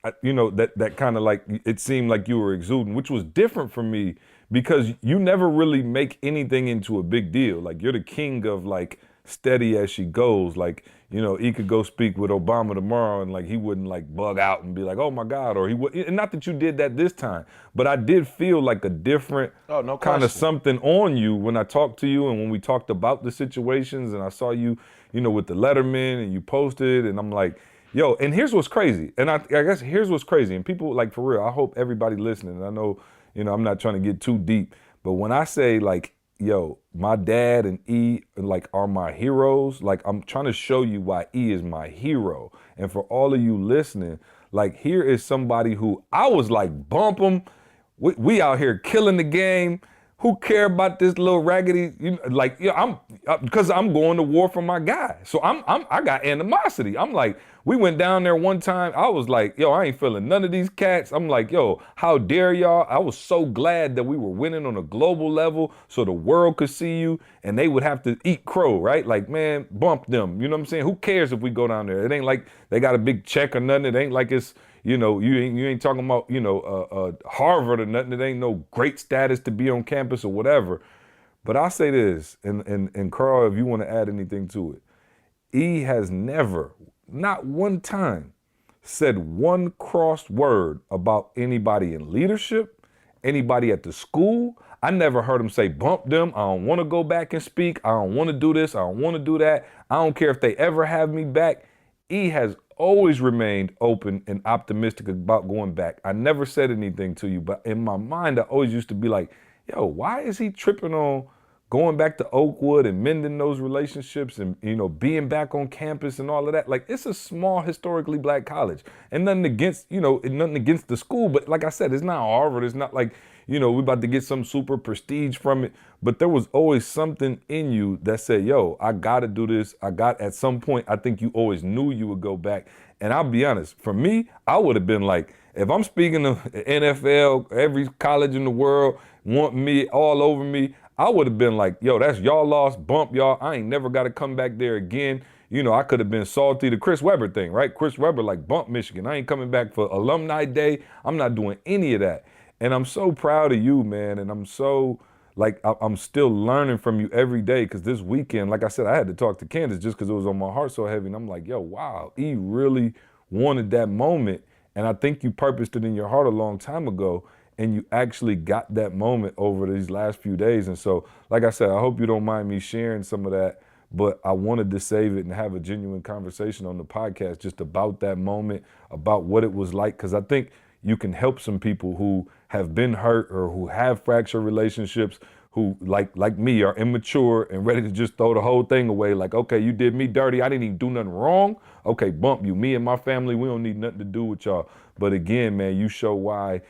that kind of like, it seemed like you were exuding, which was different for me because you never really make anything into a big deal. Like you're the king of like steady as she goes. Like, he could go speak with Obama tomorrow and like he wouldn't like bug out and be like, oh my God, or he would. And not that you did that this time, but I did feel like a different no kind of question. something on you when I talked to you and when we talked about the situations and I saw you, with the Letterman and you posted and I'm like, yo, and here's what's crazy. And I guess here's what's crazy. And people like for real, I hope everybody listening, and I know, I'm not trying to get too deep, but when I say like, yo, my dad and E like are my heroes. Like I'm trying to show you why E is my hero. And for all of you listening, like here is somebody who I was like, bump him. We out here killing the game. Who care about this little raggedy? I'm because I'm going to war for my guy. So I got animosity. I'm like, we went down there one time. I was like, yo, I ain't feeling none of these cats. I'm like, yo, how dare y'all? I was so glad that we were winning on a global level so the world could see you and they would have to eat crow, right? Like, man, bump them. You know what I'm saying? Who cares if we go down there? It ain't like they got a big check or nothing. It ain't like it's, you ain't talking about, Harvard or nothing. It ain't no great status to be on campus or whatever. But I'll say this, and Carl, if you want to add anything to it, E has never, not one time, said one crossed word about anybody in leadership, anybody at the school. I never heard him say, bump them. I don't want to go back and speak. I don't want to do this. I don't want to do that. I don't care if they ever have me back. E has always remained open and optimistic about going back. I never said anything to you, but in my mind, I always used to be like, yo, why is he tripping on going back to Oakwood and mending those relationships and, being back on campus and all of that? Like, it's a small, historically black college and nothing against the school. But like I said, it's not Harvard. It's not like, we're about to get some super prestige from it. But there was always something in you that said, yo, I got to do this. At some point, I think you always knew you would go back. And I'll be honest, for me, I would have been like, if I'm speaking of NFL, every college in the world want me all over me, I would have been like, yo, that's y'all loss, bump y'all. I ain't never got to come back there again. I could have been salty, the Chris Webber thing, right? Chris Webber like bump Michigan. I ain't coming back for alumni day. I'm not doing any of that. And I'm so proud of you, man. And I'm so I'm still learning from you every day. Cause this weekend, like I said, I had to talk to Candace just cause it was on my heart so heavy. And I'm like, yo, wow, E really wanted that moment. And I think you purposed it in your heart a long time ago. And you actually got that moment over these last few days. And so, like I said, I hope you don't mind me sharing some of that, but I wanted to save it and have a genuine conversation on the podcast just about that moment, about what it was like. Cause I think you can help some people who have been hurt or who have fractured relationships, who like me are immature and ready to just throw the whole thing away. Like, okay, you did me dirty. I didn't even do nothing wrong. Okay, bump you. Me and my family, we don't need nothing to do with y'all. But again, man, you show why,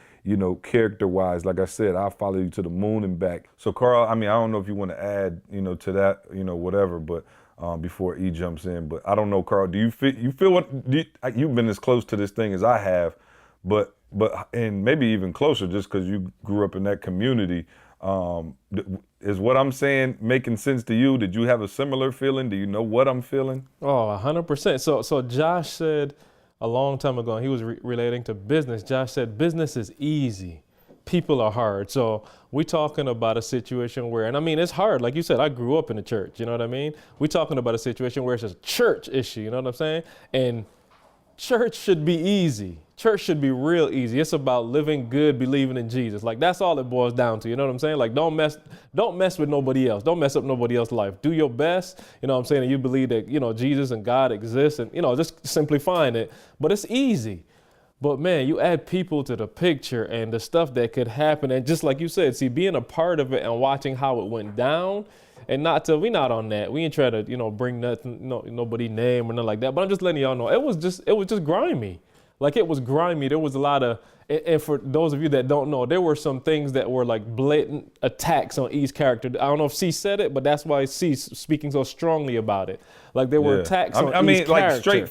character-wise, like I said, I'll follow you to the moon and back. So, Carl, I don't know if you want to add, to that, whatever, but before E jumps in. But I don't know, Carl, do you feel you've been as close to this thing as I have, but and maybe even closer just because you grew up in that community. Is what I'm saying making sense to you? Did you have a similar feeling? Do you know what I'm feeling? Oh, 100%. So Josh said a long time ago, and he was relating to business. Josh said, business is easy. People are hard. So we're talking about a situation where, and it's hard. Like you said, I grew up in the church. You know what I mean? We're talking about a situation where it's a church issue. You know what I'm saying? And church should be easy. Church should be real easy. It's about living good, believing in Jesus. Like, that's all it boils down to. You know what I'm saying? Like, don't mess with nobody else. Don't mess up nobody else's life. Do your best. You know what I'm saying? And you believe that, Jesus and God exist, and, just simplifying it. But it's easy. But man, you add people to the picture and the stuff that could happen. And just like you said, see, being a part of it and watching how it went down, and we not on that. We ain't try to, bring nothing, nobody name or nothing like that. But I'm just letting y'all know, it was just grimy. Like, it was grimy. There was a lot of, and for those of you that don't know, there were some things that were like blatant attacks on E's character. I don't know if C said it, but that's why C's speaking so strongly about it. Like, there were attacks on E's character.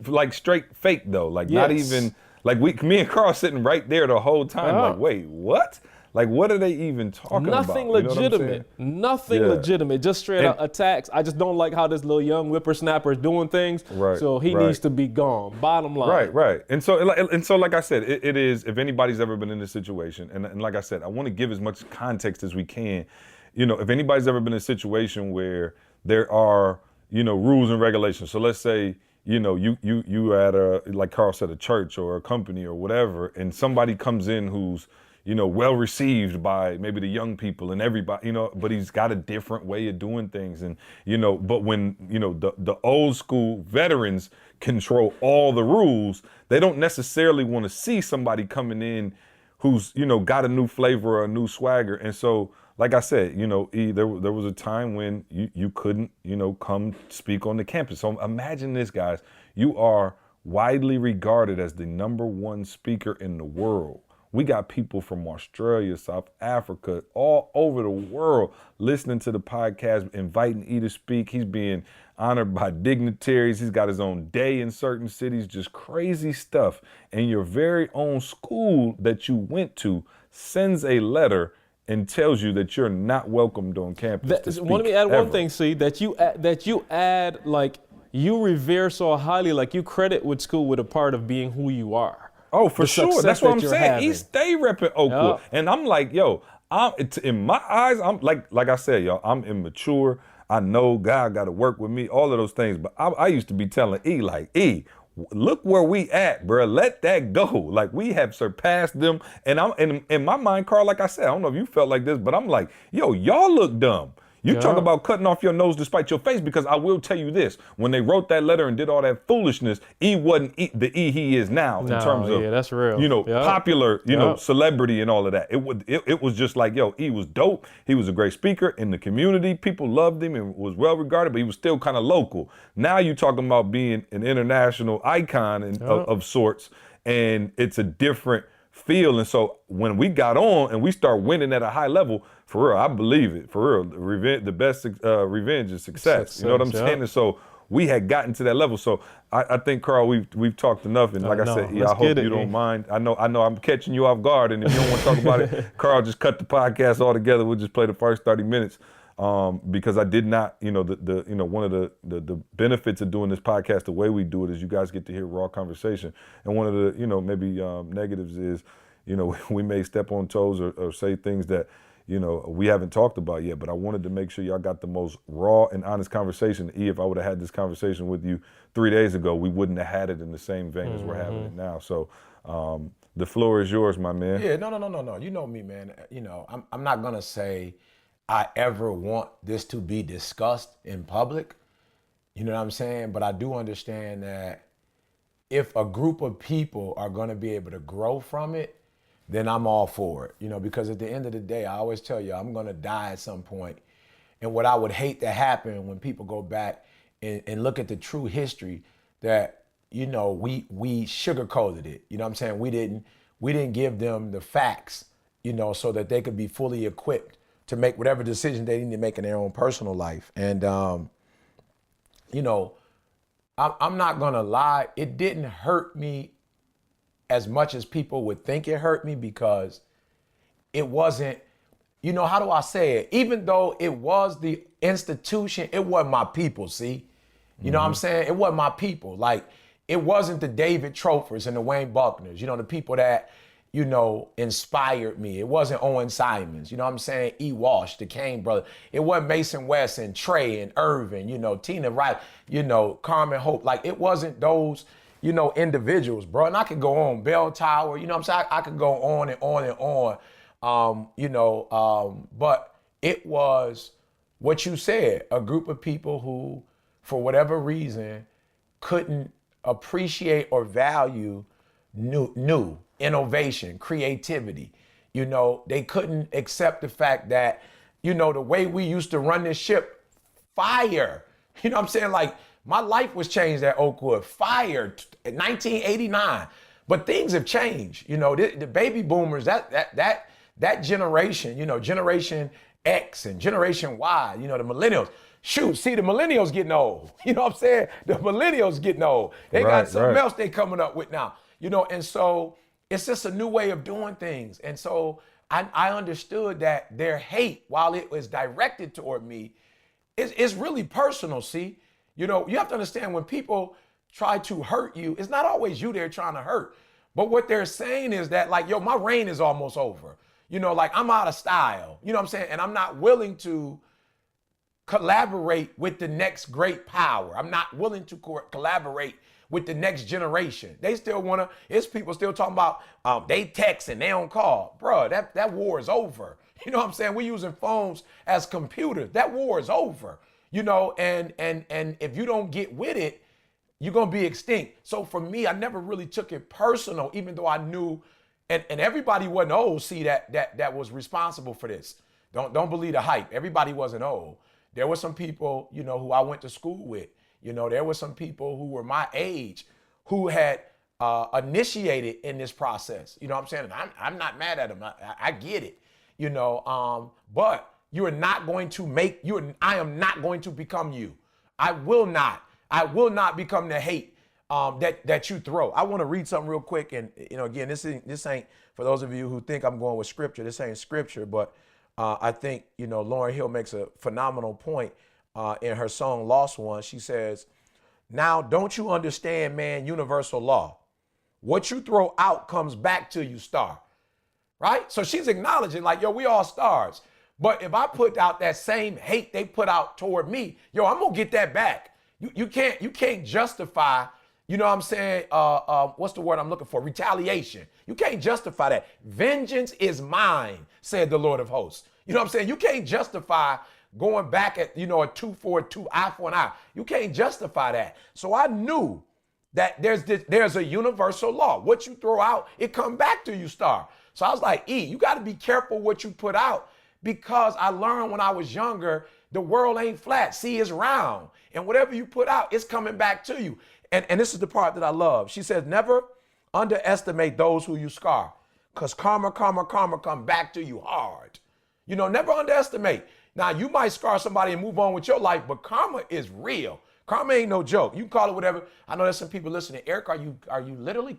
Like straight fake though. Like, not even, like me and Carl sitting right there the whole time. Like, wait, what? Like, what are they even talking about? Nothing legitimate. Nothing legitimate. Just straight out attacks. I just don't like how this little young whippersnapper is doing things. Right. So he needs to be gone. Bottom line. Right. And so, like I said, it is, if anybody's ever been in this situation, and like I said, I want to give as much context as we can. If anybody's ever been in a situation where there are, rules and regulations. So let's say, you at like Carl said, a church or a company or whatever, and somebody comes in who's, well received by maybe the young people and everybody, but he's got a different way of doing things. And, but when, the old school veterans control all the rules, they don't necessarily want to see somebody coming in who's, got a new flavor or a new swagger. And so, like I said, there was a time when you couldn't, come speak on the campus. So imagine this, guys. You are widely regarded as the #1 speaker in the world. We got people from Australia, South Africa, all over the world listening to the podcast, inviting E to speak. He's being honored by dignitaries. He's got his own day in certain cities, just crazy stuff. And your very own school that you went to sends a letter and tells you that you're not welcomed on campus to speak. Let me add ever. one thing, see, that you add, like, you revere so highly, like you credit with school with a part of being who you are. Oh, for sure. That's what I'm saying. Having. He stay repping Oakwood. Yep. And I'm like, yo, in my eyes, I'm like I said, y'all, I'm immature. I know God got to work with me, all of those things. But I used to be telling E, like, E, look where we at, bro. Let that go. Like, we have surpassed them. And I'm in my mind, Carl, like I said, I don't know if you felt like this, but I'm like, yo, y'all look dumb. You talk about cutting off your nose despite your face, because I will tell you this. When they wrote that letter and did all that foolishness, E wasn't the E he is now in terms of, that's real. Popular, celebrity and all of that. It was just like, yo, E was dope. He was a great speaker in the community. People loved him and was well regarded, but he was still kind of local. Now you're talking about being an international icon of sorts, and it's a different feel. And so when we got on and we start winning at a high level, for real, I believe it. For real, the best revenge is success. You know what I'm saying? And so we had gotten to that level. So I think, Carl, we've talked enough. And like I said, I hope you don't mind. I know I'm catching you off guard. And if you don't want to talk about it, Carl, just cut the podcast altogether. We'll just play the first 30 minutes. Because I did not, one of the benefits of doing this podcast, the way we do it, is you guys get to hear raw conversation. And one of the, maybe negatives is, we may step on toes or say things that, we haven't talked about yet. But I wanted to make sure y'all got the most raw and honest conversation. E, if I would have had this conversation with you 3 days ago, we wouldn't have had it in the same vein as we're having it now. So the floor is yours, my man. Yeah, no. You know me, man. I'm not gonna say I ever want this to be discussed in public. You know what I'm saying? But I do understand that if a group of people are going to be able to grow from it, then I'm all for it. Because at the end of the day, I always tell you, I'm going to die at some point. And what I would hate to happen when people go back and look at the true history, that, we sugarcoated it. You know what I'm saying? We didn't give them the facts, so that they could be fully equipped to make whatever decision they need to make in their own personal life. And, I'm not gonna lie, it didn't hurt me as much as people would think it hurt me, because it wasn't, how do I say it? Even though it was the institution, it wasn't my people, see? You know what I'm saying? It wasn't my people. Like, it wasn't the David Trophers and the Wayne Buckners, the people that, inspired me. It wasn't Owen Simons, you know what I'm saying? E. Walsh, the Kane brother. It wasn't Mason West and Trey and Irvin, Tina Wright, Carmen Hope. Like, it wasn't those, individuals, bro. And I could go on, Bell Tower, you know what I'm saying? I could go on and on and on, but it was what you said, a group of people who, for whatever reason, couldn't appreciate or value new innovation, creativity. They couldn't accept the fact that, the way we used to run this ship, fire. You know what I'm saying? Like, my life was changed at Oakwood, fire, in 1989. But things have changed. The baby boomers, that generation, Generation X and Generation Y, the millennials. Shoot, see, the millennials getting old. You know what I'm saying? The millennials getting old. They got something else they coming up with now. And so it's just a new way of doing things. And so I understood that their hate, while it was directed toward me, is really personal, see? You have to understand, when people try to hurt you, it's not always you they're trying to hurt. But what they're saying is that, like, my reign is almost over. Like, I'm out of style. You know what I'm saying? And I'm not willing to collaborate with the next great power. I'm not willing to collaborate with the next generation. They still want to, it's people still talking about they text and they don't call. Bro, that war is over. You know what I'm saying? We're using phones as computers. That war is over. You know, and if you don't get with it, you're going to be extinct. So for me, I never really took it personal, even though I knew, and everybody wasn't old, see, that was responsible for this. Don't believe the hype. Everybody wasn't old. There were some people, you know, who I went to school with. You know, there were some people who were my age who had initiated in this process. You know what I'm saying? And I'm not mad at them. I get it, you know, but you are not going to I am not going to become you. I will not become the hate that you throw. I want to read something real quick. And, you know, again, this ain't, for those of you who think I'm going with scripture, this ain't scripture, but I think, you know, Lauryn Hill makes a phenomenal point in her song Lost One. She says, now, don't you understand, man, universal law? What you throw out comes back to you, star. Right? So she's acknowledging like, yo, we all stars. But if I put out that same hate they put out toward me, yo, I'm going to get that back. You can't justify, you know what I'm saying? What's the word I'm looking for? Retaliation. You can't justify that. Vengeance is mine, said the Lord of hosts. You know what I'm saying? You can't justify going back at, you know, a 2 for a 2, eye for an eye. You can't justify that. So I knew that there's a universal law. What you throw out, it come back to you, star. So I was like, you got to be careful what you put out, because I learned when I was younger, the world ain't flat. See, it's round. And whatever you put out, it's coming back to you. And this is the part that I love. She says, never underestimate those who you scar, because karma come back to you hard. You know, never underestimate. Now, you might scar somebody and move on with your life, but karma is real. Karma ain't no joke. You can call it whatever. I know there's some people listening. Eric, are you literally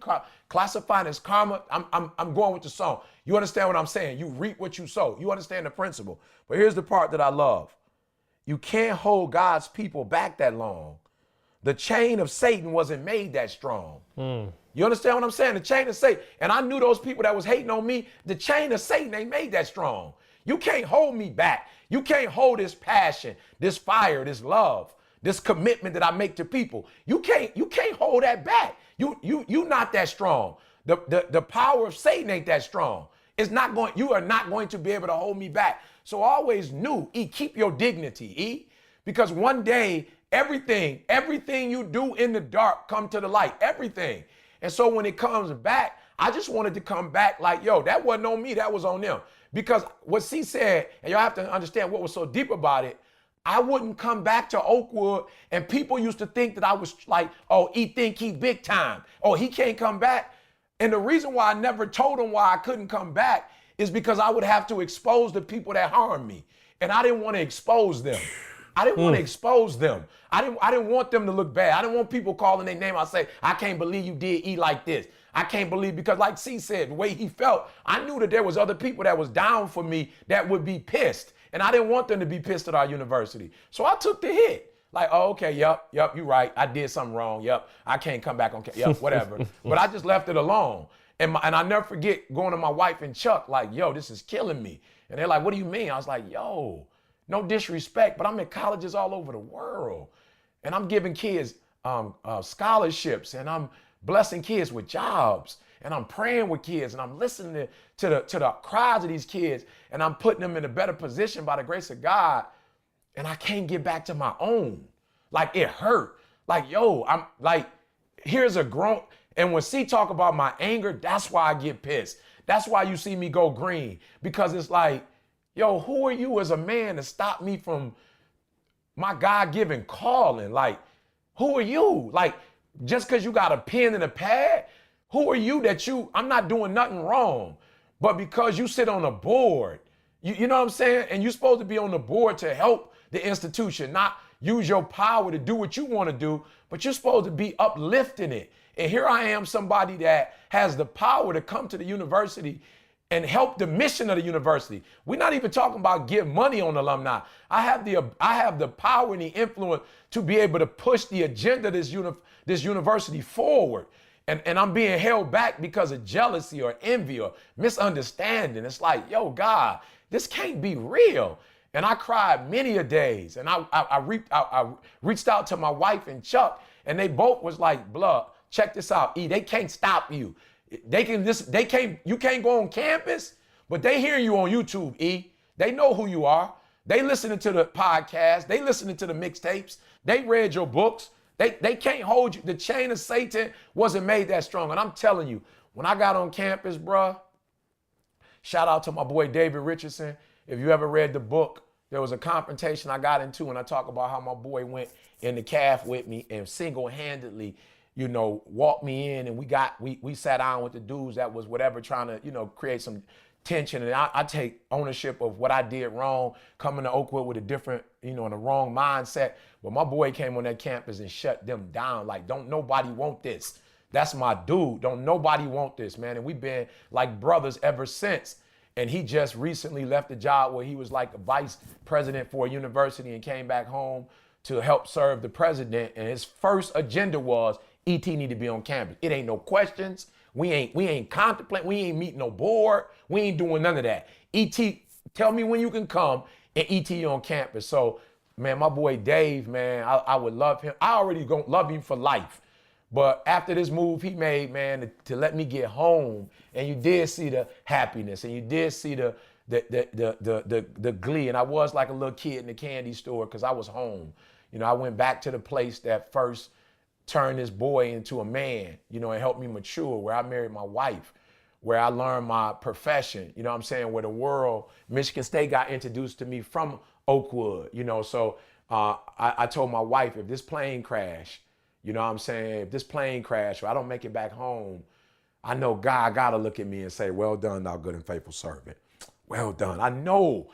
classifying as karma? I'm going with the song. You understand what I'm saying? You reap what you sow. You understand the principle. But here's the part that I love. You can't hold God's people back that long. The chain of Satan wasn't made that strong. You understand what I'm saying? The chain of Satan. And I knew those people that was hating on me, the chain of Satan ain't made that strong. You can't hold me back. You can't hold this passion, this fire, this love, this commitment that I make to people. You can't hold that back. You not that strong. The power of Satan ain't that strong. You are not going to be able to hold me back. So I always knew, keep your dignity, because one day everything you do in the dark come to the light, everything. And so when it comes back, I just wanted to come back like, yo, that wasn't on me, that was on them. Because what she said, and y'all have to understand what was so deep about it, I wouldn't come back to Oakwood, and people used to think that I was like, oh, he think he big time. Oh, he can't come back. And the reason why I never told him why I couldn't come back is because I would have to expose the people that harmed me. And I didn't want to expose them. I didn't want to expose them. I didn't want them to look bad. I didn't want people calling their name. I say, I can't believe you did E like this. I can't believe, because like C said, the way he felt, I knew that there was other people that was down for me that would be pissed. And I didn't want them to be pissed at our university. So I took the hit. Like, oh, okay, yep, you're right. I did something wrong. Yep, I can't come back on, yep, whatever. But I just left it alone. And I never forget going to my wife and Chuck, like, yo, this is killing me. And they're like, what do you mean? I was like, yo, no disrespect, but I'm in colleges all over the world. And I'm giving kids scholarships, and I'm blessing kids with jobs, and I'm praying with kids, and I'm listening to the cries of these kids, and I'm putting them in a better position by the grace of God. And I can't get back to my own. Like, it hurt. Like, yo, I'm like, here's a grown, and when C talk about my anger, that's why I get pissed. That's why you see me go green, because it's like, yo, who are you as a man to stop me from my God-given calling? Like, who are you? Like, just because you got a pen and a pad, who are you that I'm not doing nothing wrong, but because you sit on a board, you know what I'm saying? And you're supposed to be on the board to help the institution, not use your power to do what you want to do, but you're supposed to be uplifting it. And here I am, somebody that has the power to come to the university and help the mission of the university. We're not even talking about give money on alumni. I have the power and the influence to be able to push the agenda of this university forward. And I'm being held back because of jealousy or envy or misunderstanding. It's like, yo, God, this can't be real. And I cried many a days. And I reached out to my wife and Chuck, and they both was like, "Blood, check this out, E. They can't stop you. You can't go on campus, but they hear you on YouTube, E. They know who you are. They listening to the podcast. They listening to the mixtapes. They read your books. They can't hold you. The chain of Satan wasn't made that strong. And I'm telling you, when I got on campus, bruh, shout out to my boy David Richardson. If you ever read the book, there was a confrontation I got into, and I talk about how my boy went in the calf with me and single-handedly, walked me in, and we sat down with the dudes that was whatever trying to, create some tension. And I take ownership of what I did wrong, coming to Oakwood with a different, in a wrong mindset. But my boy came on that campus and shut them down. Like, don't nobody want this. That's my dude. Don't nobody want this, man. And we've been like brothers ever since. And he just recently left a job where he was like a vice president for a university and came back home to help serve the president. And his first agenda was ET need to be on campus. It ain't no questions. We ain't contemplating. We ain't meeting no board. We ain't doing none of that. ET, tell me when you can come, and ET on campus. So, man, my boy Dave, man, I would love him. I already gonna love him for life. But after this move he made, man, to let me get home, and you did see the happiness, and you did see the glee, and I was like a little kid in the candy store because I was home. I went back to the place that first turned this boy into a man, and helped me mature, where I married my wife, where I learned my profession, where the world, Michigan State got introduced to me from Oakwood, so I told my wife, if this plane crash, if this plane crash or I don't make it back home, I know God got to look at me and say, well done, thou good and faithful servant. Well done. I know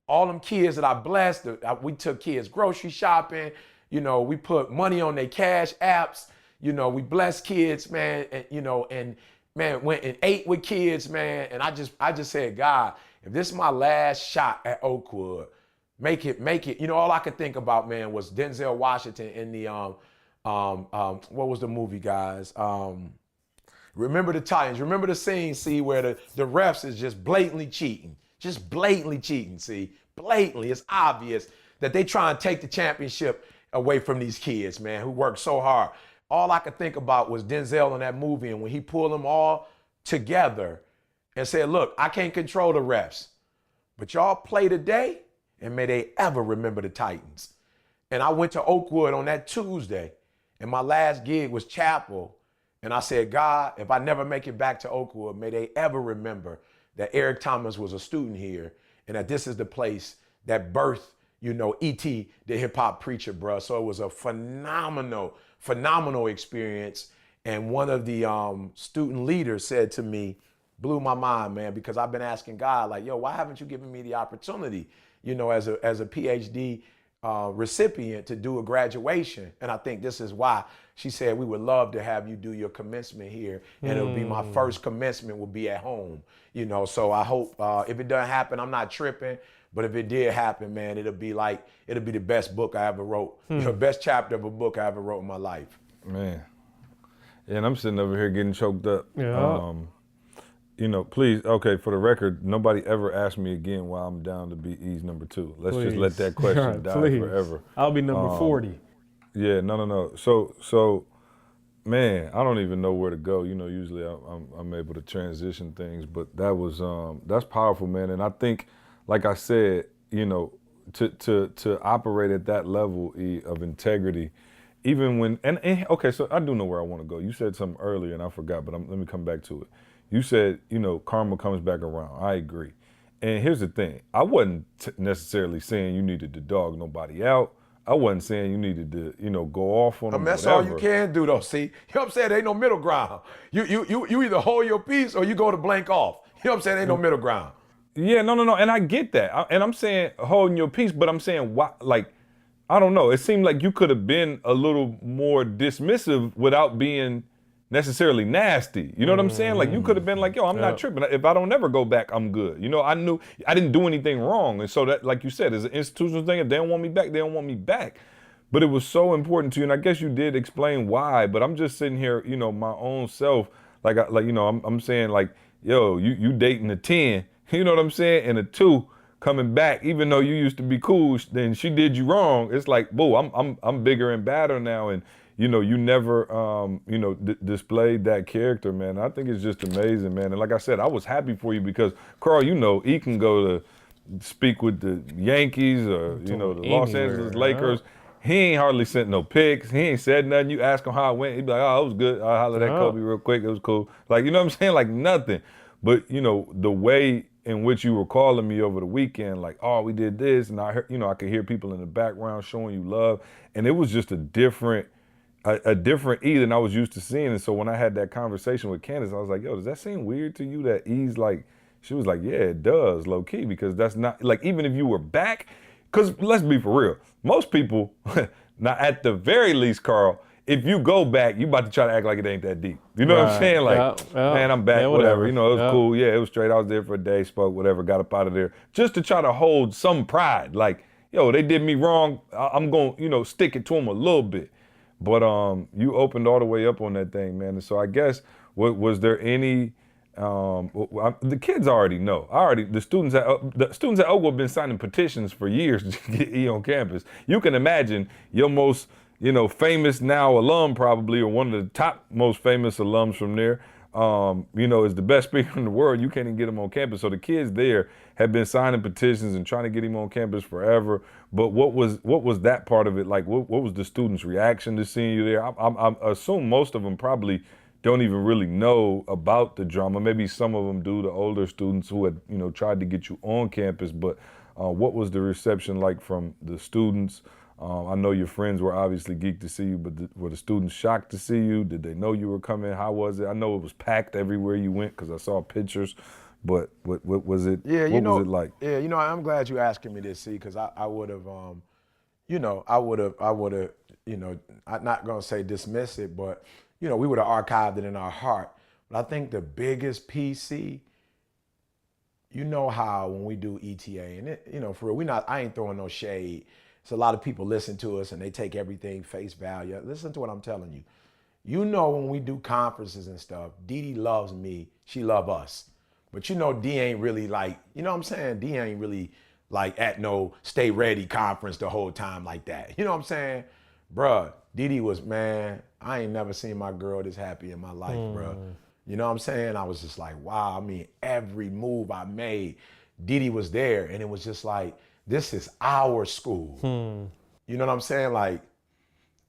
all them kids that I blessed, we took kids grocery shopping, we put money on their cash apps, we blessed kids, man, and man, went and ate with kids, man. And I just said, God, if this is my last shot at Oakwood, make it. All I could think about, man, was Denzel Washington in the, what was the movie, guys? Remember the Titans. Remember the scene, see, where the refs is just blatantly cheating. See, blatantly. It's obvious that they try and take the championship away from these kids, man, who worked so hard. All I could think about was Denzel in that movie, and when he pulled them all together and said, look, I can't control the refs, but y'all play today, and may they ever remember the Titans. And I went to Oakwood on that Tuesday, and my last gig was chapel. And I said, God, if I never make it back to Oakwood, may they ever remember that Eric Thomas was a student here, and that this is the place that birthed, E.T., the hip hop preacher, bro. So it was a phenomenal experience. And one of the student leaders said to me, blew my mind, man, because I've been asking God, like, yo, why haven't you given me the opportunity, as a PhD recipient to do a graduation? And I think this is why. She said, we would love to have you do your commencement here, and it'll be my first commencement will be at home, so I hope if it doesn't happen, I'm not tripping, but if it did happen, man, it'll be the best book I ever wrote, the best chapter of a book I ever wrote in my life. Man, and I'm sitting over here getting choked up. Yeah. Please, okay, for the record, nobody ever asked me again why I'm down to be E's number 2. Let's just let that question die forever. I'll be number 40. Yeah, no. So, man, I don't even know where to go. Usually I'm able to transition things, but that was that's powerful, man. And I think, like I said, to operate at that level of integrity, even when and okay, so I do know where I want to go. You said something earlier and I forgot, but let me come back to it. You said, karma comes back around. I agree. And here's the thing. I wasn't necessarily saying you needed to dog nobody out. I wasn't saying you needed to, go off on them. That's all you can do, though. See, you know what I'm saying? There ain't no middle ground. You either hold your peace or you go to blank off. You know what I'm saying? Ain't no middle ground. Yeah, no, and I get that. And I'm saying holding your peace, but I'm saying why? Like, I don't know. It seemed like you could have been a little more dismissive without being necessarily nasty. You know what I'm saying? Like, you could have been like, yo, I'm not tripping. If I don't ever go back, I'm good. I knew I didn't do anything wrong. And so that, like you said, is an institutional thing. If they don't want me back, they don't want me back. But it was so important to you. And I guess you did explain why, but I'm just sitting here, my own self, I'm saying like, yo, you dating a 10, you know what I'm saying? And a 2 coming back, even though you used to be cool, then she did you wrong. It's like, boo, I'm bigger and badder now, and you never displayed that character, man. I think it's just amazing, man. And like I said, I was happy for you because Carl, he can go to speak with the Yankees or the Los Angeles Lakers. He ain't hardly sent no pics. He ain't said nothing. You ask him how it went, he'd be like, "Oh, it was good. I hollered at Kobe real quick. It was cool." Like, you know what I'm saying? Like nothing. But the way in which you were calling me over the weekend, like, "Oh, we did this," and I heard, I could hear people in the background showing you love, and it was just a different E than I was used to seeing. And so when I had that conversation with Candace, I was like, "Yo, does that seem weird to you that E's like?" She was like, "Yeah, it does, low key, because that's not like even if you were back." Because let's be for real, most people, now at the very least, Carl, if you go back, you about to try to act like it ain't that deep. You know what I'm saying? Like, man, I'm back, whatever. It was cool. Yeah, it was straight. I was there for a day, spoke, whatever, got up out of there. Just to try to hold some pride. Like, yo, they did me wrong. I'm going to, stick it to them a little bit. But you opened all the way up on that thing, man. And so I guess, was there any... the kids already know. The students at Oakwood have been signing petitions for years to get E on campus. You can imagine your most, famous now alum probably, or one of the top most famous alums from there, is the best speaker in the world. You can't even get him on campus. So the kids there have been signing petitions and trying to get him on campus forever. But what was that part of it like? What was the students' reaction to seeing you there? I assume most of them probably don't even really know about the drama. Maybe some of them do, the older students who had, tried to get you on campus. But what was the reception like from the students? I know your friends were obviously geeked to see you, but were the students shocked to see you? Did they know you were coming? How was it? I know it was packed everywhere you went because I saw pictures. But what was it? Yeah, what was it like? Yeah, I'm glad you're asking me this, see, because I would have, I'm not gonna say dismiss it, but we would have archived it in our heart. But I think the biggest PC, how when we do ETA, and it, for real, I ain't throwing no shade. So a lot of people listen to us and they take everything face value. Listen to what I'm telling you. When we do conferences and stuff, Dee loves me, she love us. But D ain't really like, D ain't really like at no stay ready conference the whole time like that. You know what I'm saying? Bruh, Dee was, man, I ain't never seen my girl this happy in my life, bruh. You know what I'm saying? I was just like, wow. I mean, every move I made, Dee was there. And it was just like, this is our school. You know what I'm saying? Like,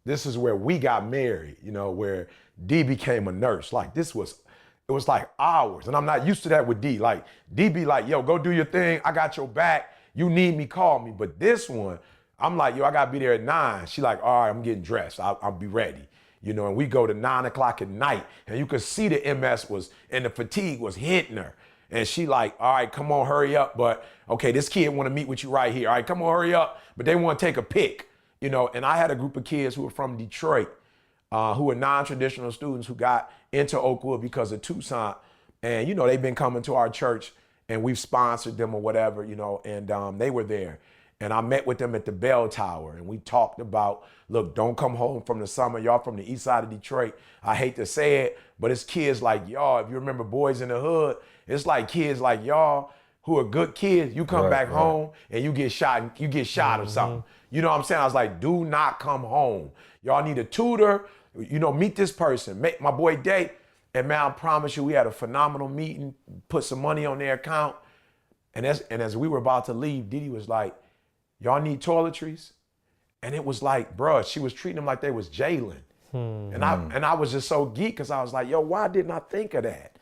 this is where we got married, where Dee became a nurse. Like, it was like ours. And I'm not used to that with Dee. Like, Dee be like, yo, go do your thing. I got your back. You need me, call me. But this one, I'm like, yo, I gotta be there at 9. She like, all right, I'm getting dressed. I'll be ready. And we go to 9 o'clock at night, and you could see the MS and the fatigue was hitting her. And she like, all right, come on, hurry up. But okay, this kid want to meet with you right here. All right, come on, hurry up. But they want to take a pic, and I had a group of kids who were from Detroit, who were non-traditional students who got into Oakwood because of Tucson. And, they've been coming to our church and we've sponsored them or whatever, and they were there. And I met with them at the Bell Tower and we talked about, look, don't come home from the summer. Y'all from the east side of Detroit. I hate to say it, but it's kids like y'all. If you remember Boys in the Hood, it's like kids like y'all who are good kids. You come back home and you get shot or something. You know what I'm saying? I was like, do not come home. Y'all need a tutor, meet this person. Make my boy Day. And man, I promise you, we had a phenomenal meeting, put some money on their account. And as we were about to leave, Dee was like, y'all need toiletries? And it was like, bruh, she was treating them like they was Jalen. And I was just so geeked because I was like, yo, why didn't I think of that?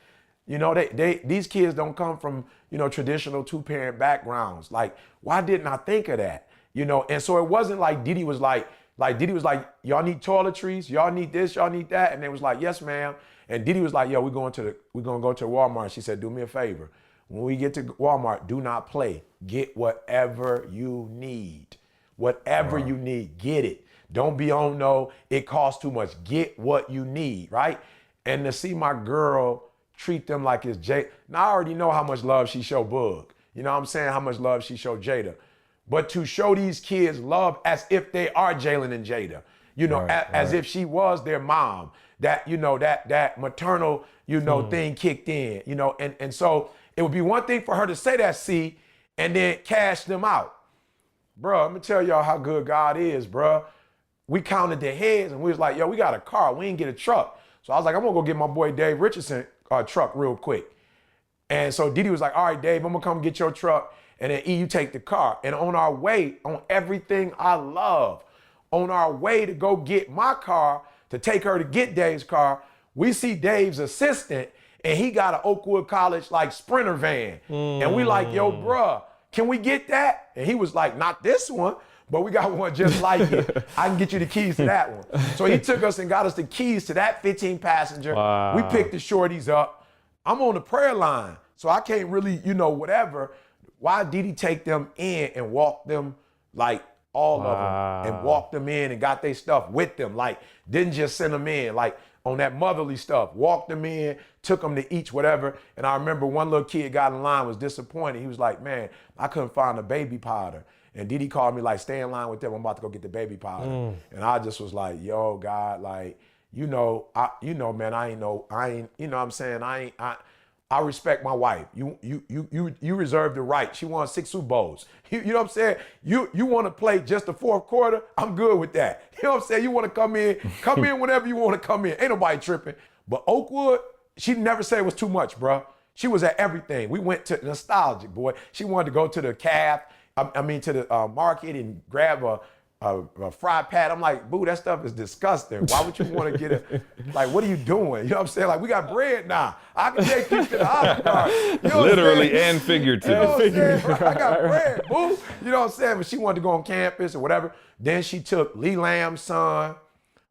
These kids don't come from, traditional 2-parent backgrounds. Like, why didn't I think of that? And so it wasn't like Dee was like, y'all need toiletries, y'all need this, y'all need that. And they was like, yes, ma'am. And Dee was like, yo, we're going to go to Walmart. She said, do me a favor. When we get to Walmart, do not play. Get whatever you need. Whatever you need, get it. Don't be on no, it costs too much. Get what you need, right? And to see my girl treat them like it's Jada. Now I already know how much love she showed Bug. You know what I'm saying? How much love she showed Jada. But to show these kids love as if they are Jalen and Jada, as if she was their mom, that, that maternal, thing kicked in, and so it would be one thing for her to say that, see, and then cash them out. Bro, I'm gonna tell y'all how good God is, bro. We counted the heads and we was like, yo, we got a car. We ain't get a truck. So I was like, I'm gonna go get my boy Dave Richardson a truck real quick. And so Didi was like, all right, Dave, I'm gonna come get your truck. And then E, you take the car. And on our way, on everything I love, on our way to go get my car, to take her to get Dave's car, we see Dave's assistant and he got an Oakwood College like Sprinter van. And we like, yo, bruh, can we get that? And he was like, not this one, but we got one just like it. I can get you the keys to that one. So he took us and got us the keys to that 15 passenger. Wow. We picked the shorties up. I'm on the prayer line, so I can't really, whatever. Why did he take them in and walk them, like all of them, and walk them in and got their stuff with them? Like, didn't just send them in, like on that motherly stuff, walked them in, took them to each whatever. And I remember one little kid got in line, was disappointed. He was like, man, I couldn't find a baby powder. And Didi called me like, stay in line with them. I'm about to go get the baby powder. And I just was like, yo, God, like, man, I ain't, what I'm saying? I respect my wife. You reserve the right. She won 6 Super Bowls. You know what I'm saying? You want to play just the fourth quarter? I'm good with that. You know what I'm saying? You want to come in whenever you want to come in. Ain't nobody tripping. But Oakwood, she never said it was too much, bro. She was at everything. We went to nostalgic, boy. She wanted to go to the calf. To the market and grab a fry pad. I'm like, boo, that stuff is disgusting. Why would you want to get it? Like, what are you doing? You know what I'm saying? Like, we got bread now. I can take you to the hospital. You know Literally and figuratively. You know what I'm saying? I got bread, boo. You know what I'm saying? But she wanted to go on campus or whatever. Then she took Lee Lamb's son,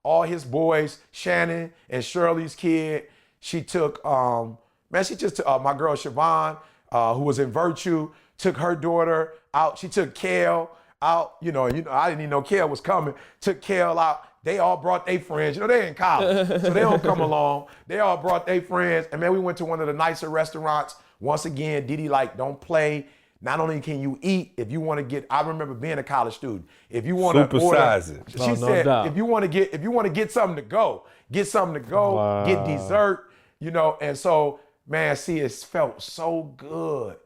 all his boys, Shannon and Shirley's kid. She took, she just took my girl Siobhan, who was in Virtue, took her daughter out. She took Kale out. I didn't even know Kale was coming. Took Kale out. They all brought their friends. They in college, so they don't come along. They all brought their friends. And man, we went to one of the nicer restaurants. Once again, Didi don't play. Not only can you eat, if you want to get, I remember being a college student. If you want to order, she said, if you want to get something to go, Wow. get dessert, And so, man, see, it felt so good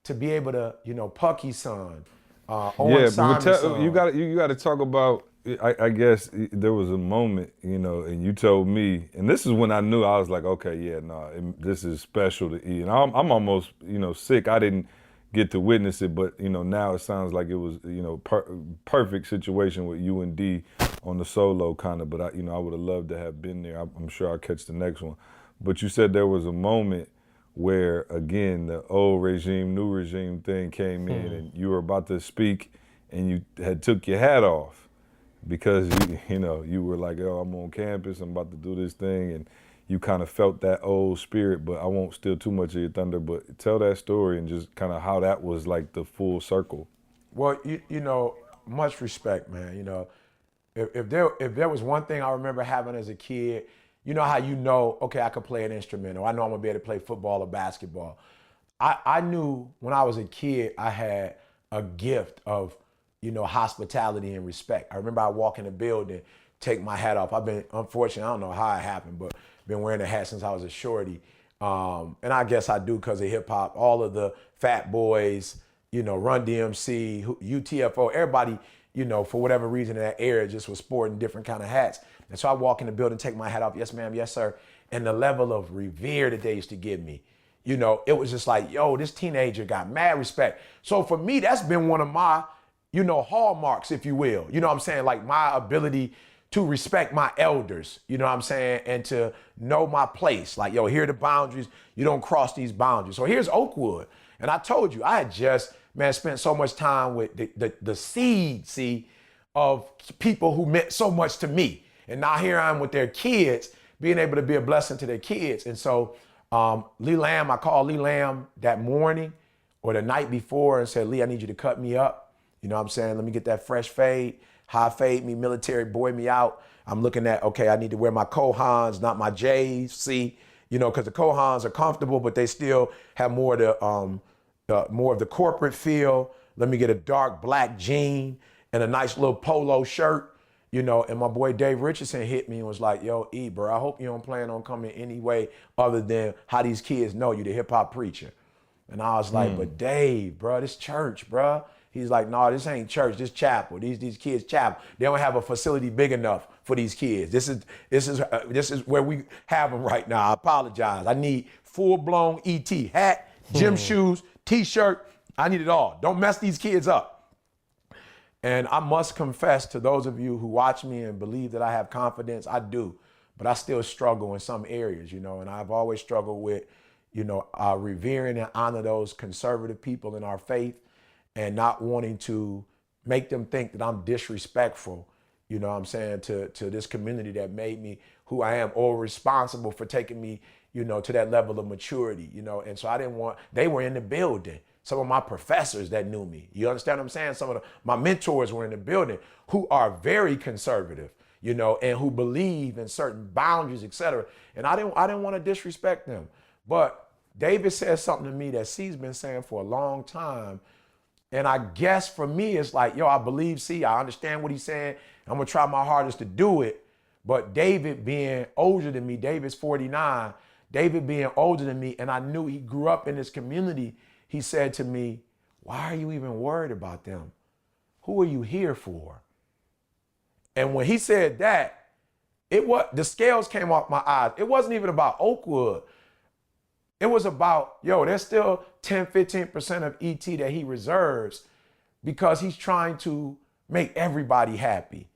to be able to, Pucky's son, Owen Simon's son. You got to talk about. I guess there was a moment, and you told me, and this is when I knew. I was like, okay, yeah, this is special to E, and I'm almost, sick. I didn't get to witness it, but now it sounds like it was, perfect situation with you and D on the solo kind of. But I would have loved to have been there. I'm sure I'll catch the next one. But you said there was a moment where, again, the old regime, new regime thing came in, and you were about to speak, and you had took your hat off because you were like, oh, I'm on campus, I'm about to do this thing, and you kind of felt that old spirit. But I won't steal too much of your thunder, but tell that story and just kind of how that was like the full circle. Well, much respect, man. If there was one thing I remember having as a kid, how okay, I could play an instrument, or I know I'm gonna be able to play football or basketball. I knew when I was a kid I had a gift of, hospitality and respect. I remember I walk in the building, take my hat off. I've been, unfortunately, I don't know how it happened, but been wearing a hat since I was a shorty. And I guess I do because of hip hop. All of the Fat Boys, Run DMC, UTFO, everybody, for whatever reason in that era just was sporting different kind of hats. And so I walk in the building, take my hat off. Yes, ma'am. Yes, sir. And the level of revere that they used to give me, it was just like, yo, this teenager got mad respect. So for me, that's been one of my, hallmarks, if you will. You know what I'm saying? Like my ability to respect my elders, you know what I'm saying? And to know my place. Like, yo, here are the boundaries. You don't cross these boundaries. So here's Oakwood. And I told you, I had just, spent so much time with the seed, of people who meant so much to me. And now here I am with their kids, being able to be a blessing to their kids. And so I called Lee Lamb that morning or the night before and said, Lee, I need you to cut me up. You know what I'm saying? Let me get that fresh fade, high fade me, military boy me out. I'm looking at, okay, I need to wear my Kohans, not my J's, because the Kohans are comfortable, but they still have more of the corporate feel. Let me get a dark black jean and a nice little polo shirt. And my boy Dave Richardson hit me and was like, yo, E, bro, I hope you don't plan on coming any way other than how these kids know you, the hip hop preacher. And I was like, but Dave, bro, this church, bro. He's like, no, this ain't church, this chapel. These kids chapel. They don't have a facility big enough for these kids. This is where we have them right now. I apologize. I need full-blown ET, hat, gym shoes, t-shirt. I need it all. Don't mess these kids up. And I must confess to those of you who watch me and believe that I have confidence, I do. But I still struggle in some areas, and I've always struggled with, revering and honor those conservative people in our faith and not wanting to make them think that I'm disrespectful, to this community that made me who I am, or responsible for taking me, to that level of maturity, And so I didn't want, they were in the building. Some of my professors that knew me, you understand what I'm saying? Some of my mentors were in the building who are very conservative, and who believe in certain boundaries, et cetera. And I didn't want to disrespect them. But David says something to me that C's been saying for a long time. And I guess for me, it's like, I believe C, I understand what he's saying. I'm going to try my hardest to do it. But David being older than me, David's 49, David being older than me, and I knew he grew up in this community, he said to me, why are you even worried about them? Who are you here for? And when he said that, the scales came off my eyes. It wasn't even about Oakwood. It was about, there's still 10, 15% of ET that he reserves because he's trying to make everybody happy.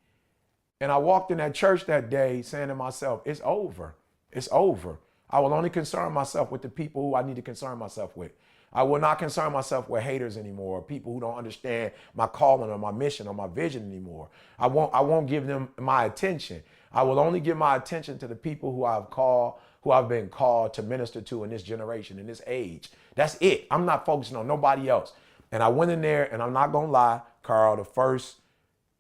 And I walked in that church that day saying to myself, it's over. It's over. I will only concern myself with the people who I need to concern myself with. I will not concern myself with haters anymore, or people who don't understand my calling or my mission or my vision anymore. I won't give them my attention. I will only give my attention to the people who I've been called to minister to in this generation, in this age. That's it. I'm not focusing on nobody else. And I went in there, and I'm not going to lie, Carl, the first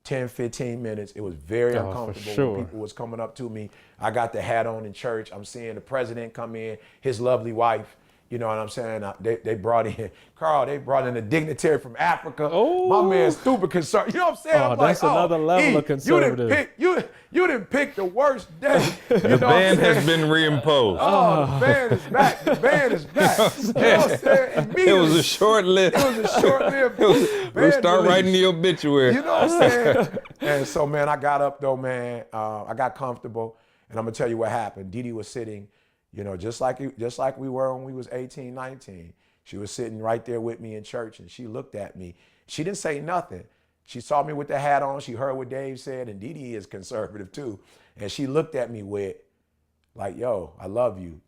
10, 15 minutes, it was very uncomfortable. Sure. When people was coming up to me. I got the hat on in church. I'm seeing the president come in, his lovely wife. You know what I'm saying? They brought in, Carl, they brought in a dignitary from Africa. Oh. My man's stupid concerned. You know what I'm saying? I'm that's like, another level of conservative. You didn't pick the worst day. The ban has been reimposed. Oh, the ban is back. The ban is back. You know what I'm saying? It was a short list. It was a short-lived We'll start release. writing the obituary. You know what I'm saying? And so, man, I got up though, man. I got comfortable. And I'm going to tell you what happened. Dee Dee was sitting, just like we were when we was 18, 19. She was sitting right there with me in church, and she looked at me. She didn't say nothing. She saw me with the hat on. She heard what Dave said, and Dee Dee is conservative too. And she looked at me with, like, yo, I love you.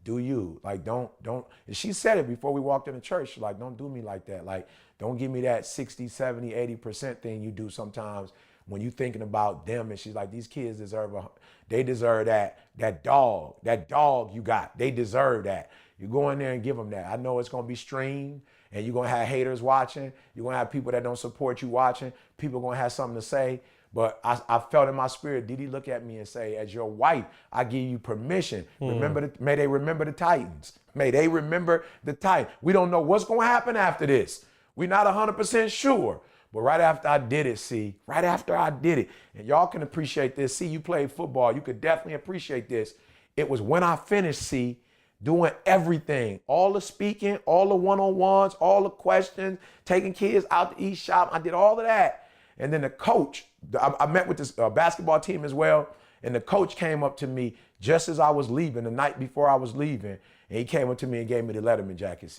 Do you? Like, don't. And she said it before we walked into church. She's like, don't do me like that. Like, don't give me that 60, 70, 80% thing you do sometimes when you thinking about them. And she's like, these kids deserve that dog you got. They deserve that. You go in there and give them that. I know it's going to be streamed, and you're going to have haters watching. You're going to have people that don't support you watching. People are going to have something to say. But I felt in my spirit, Dee Dee look at me and say, as your wife, I give you permission. May they remember the Titans. May they remember the Titans. We don't know what's going to happen after this. We're not 100% sure. But right after I did it, and y'all can appreciate this. See, you played football. You could definitely appreciate this. It was when I finished, doing everything, all the speaking, all the one-on-ones, all the questions, taking kids out to eat, shop. I did all of that. And then the coach, I met with this basketball team as well. And the coach came up to me just as I was leaving, the night before I was leaving. And he came up to me and gave me the Letterman jacket,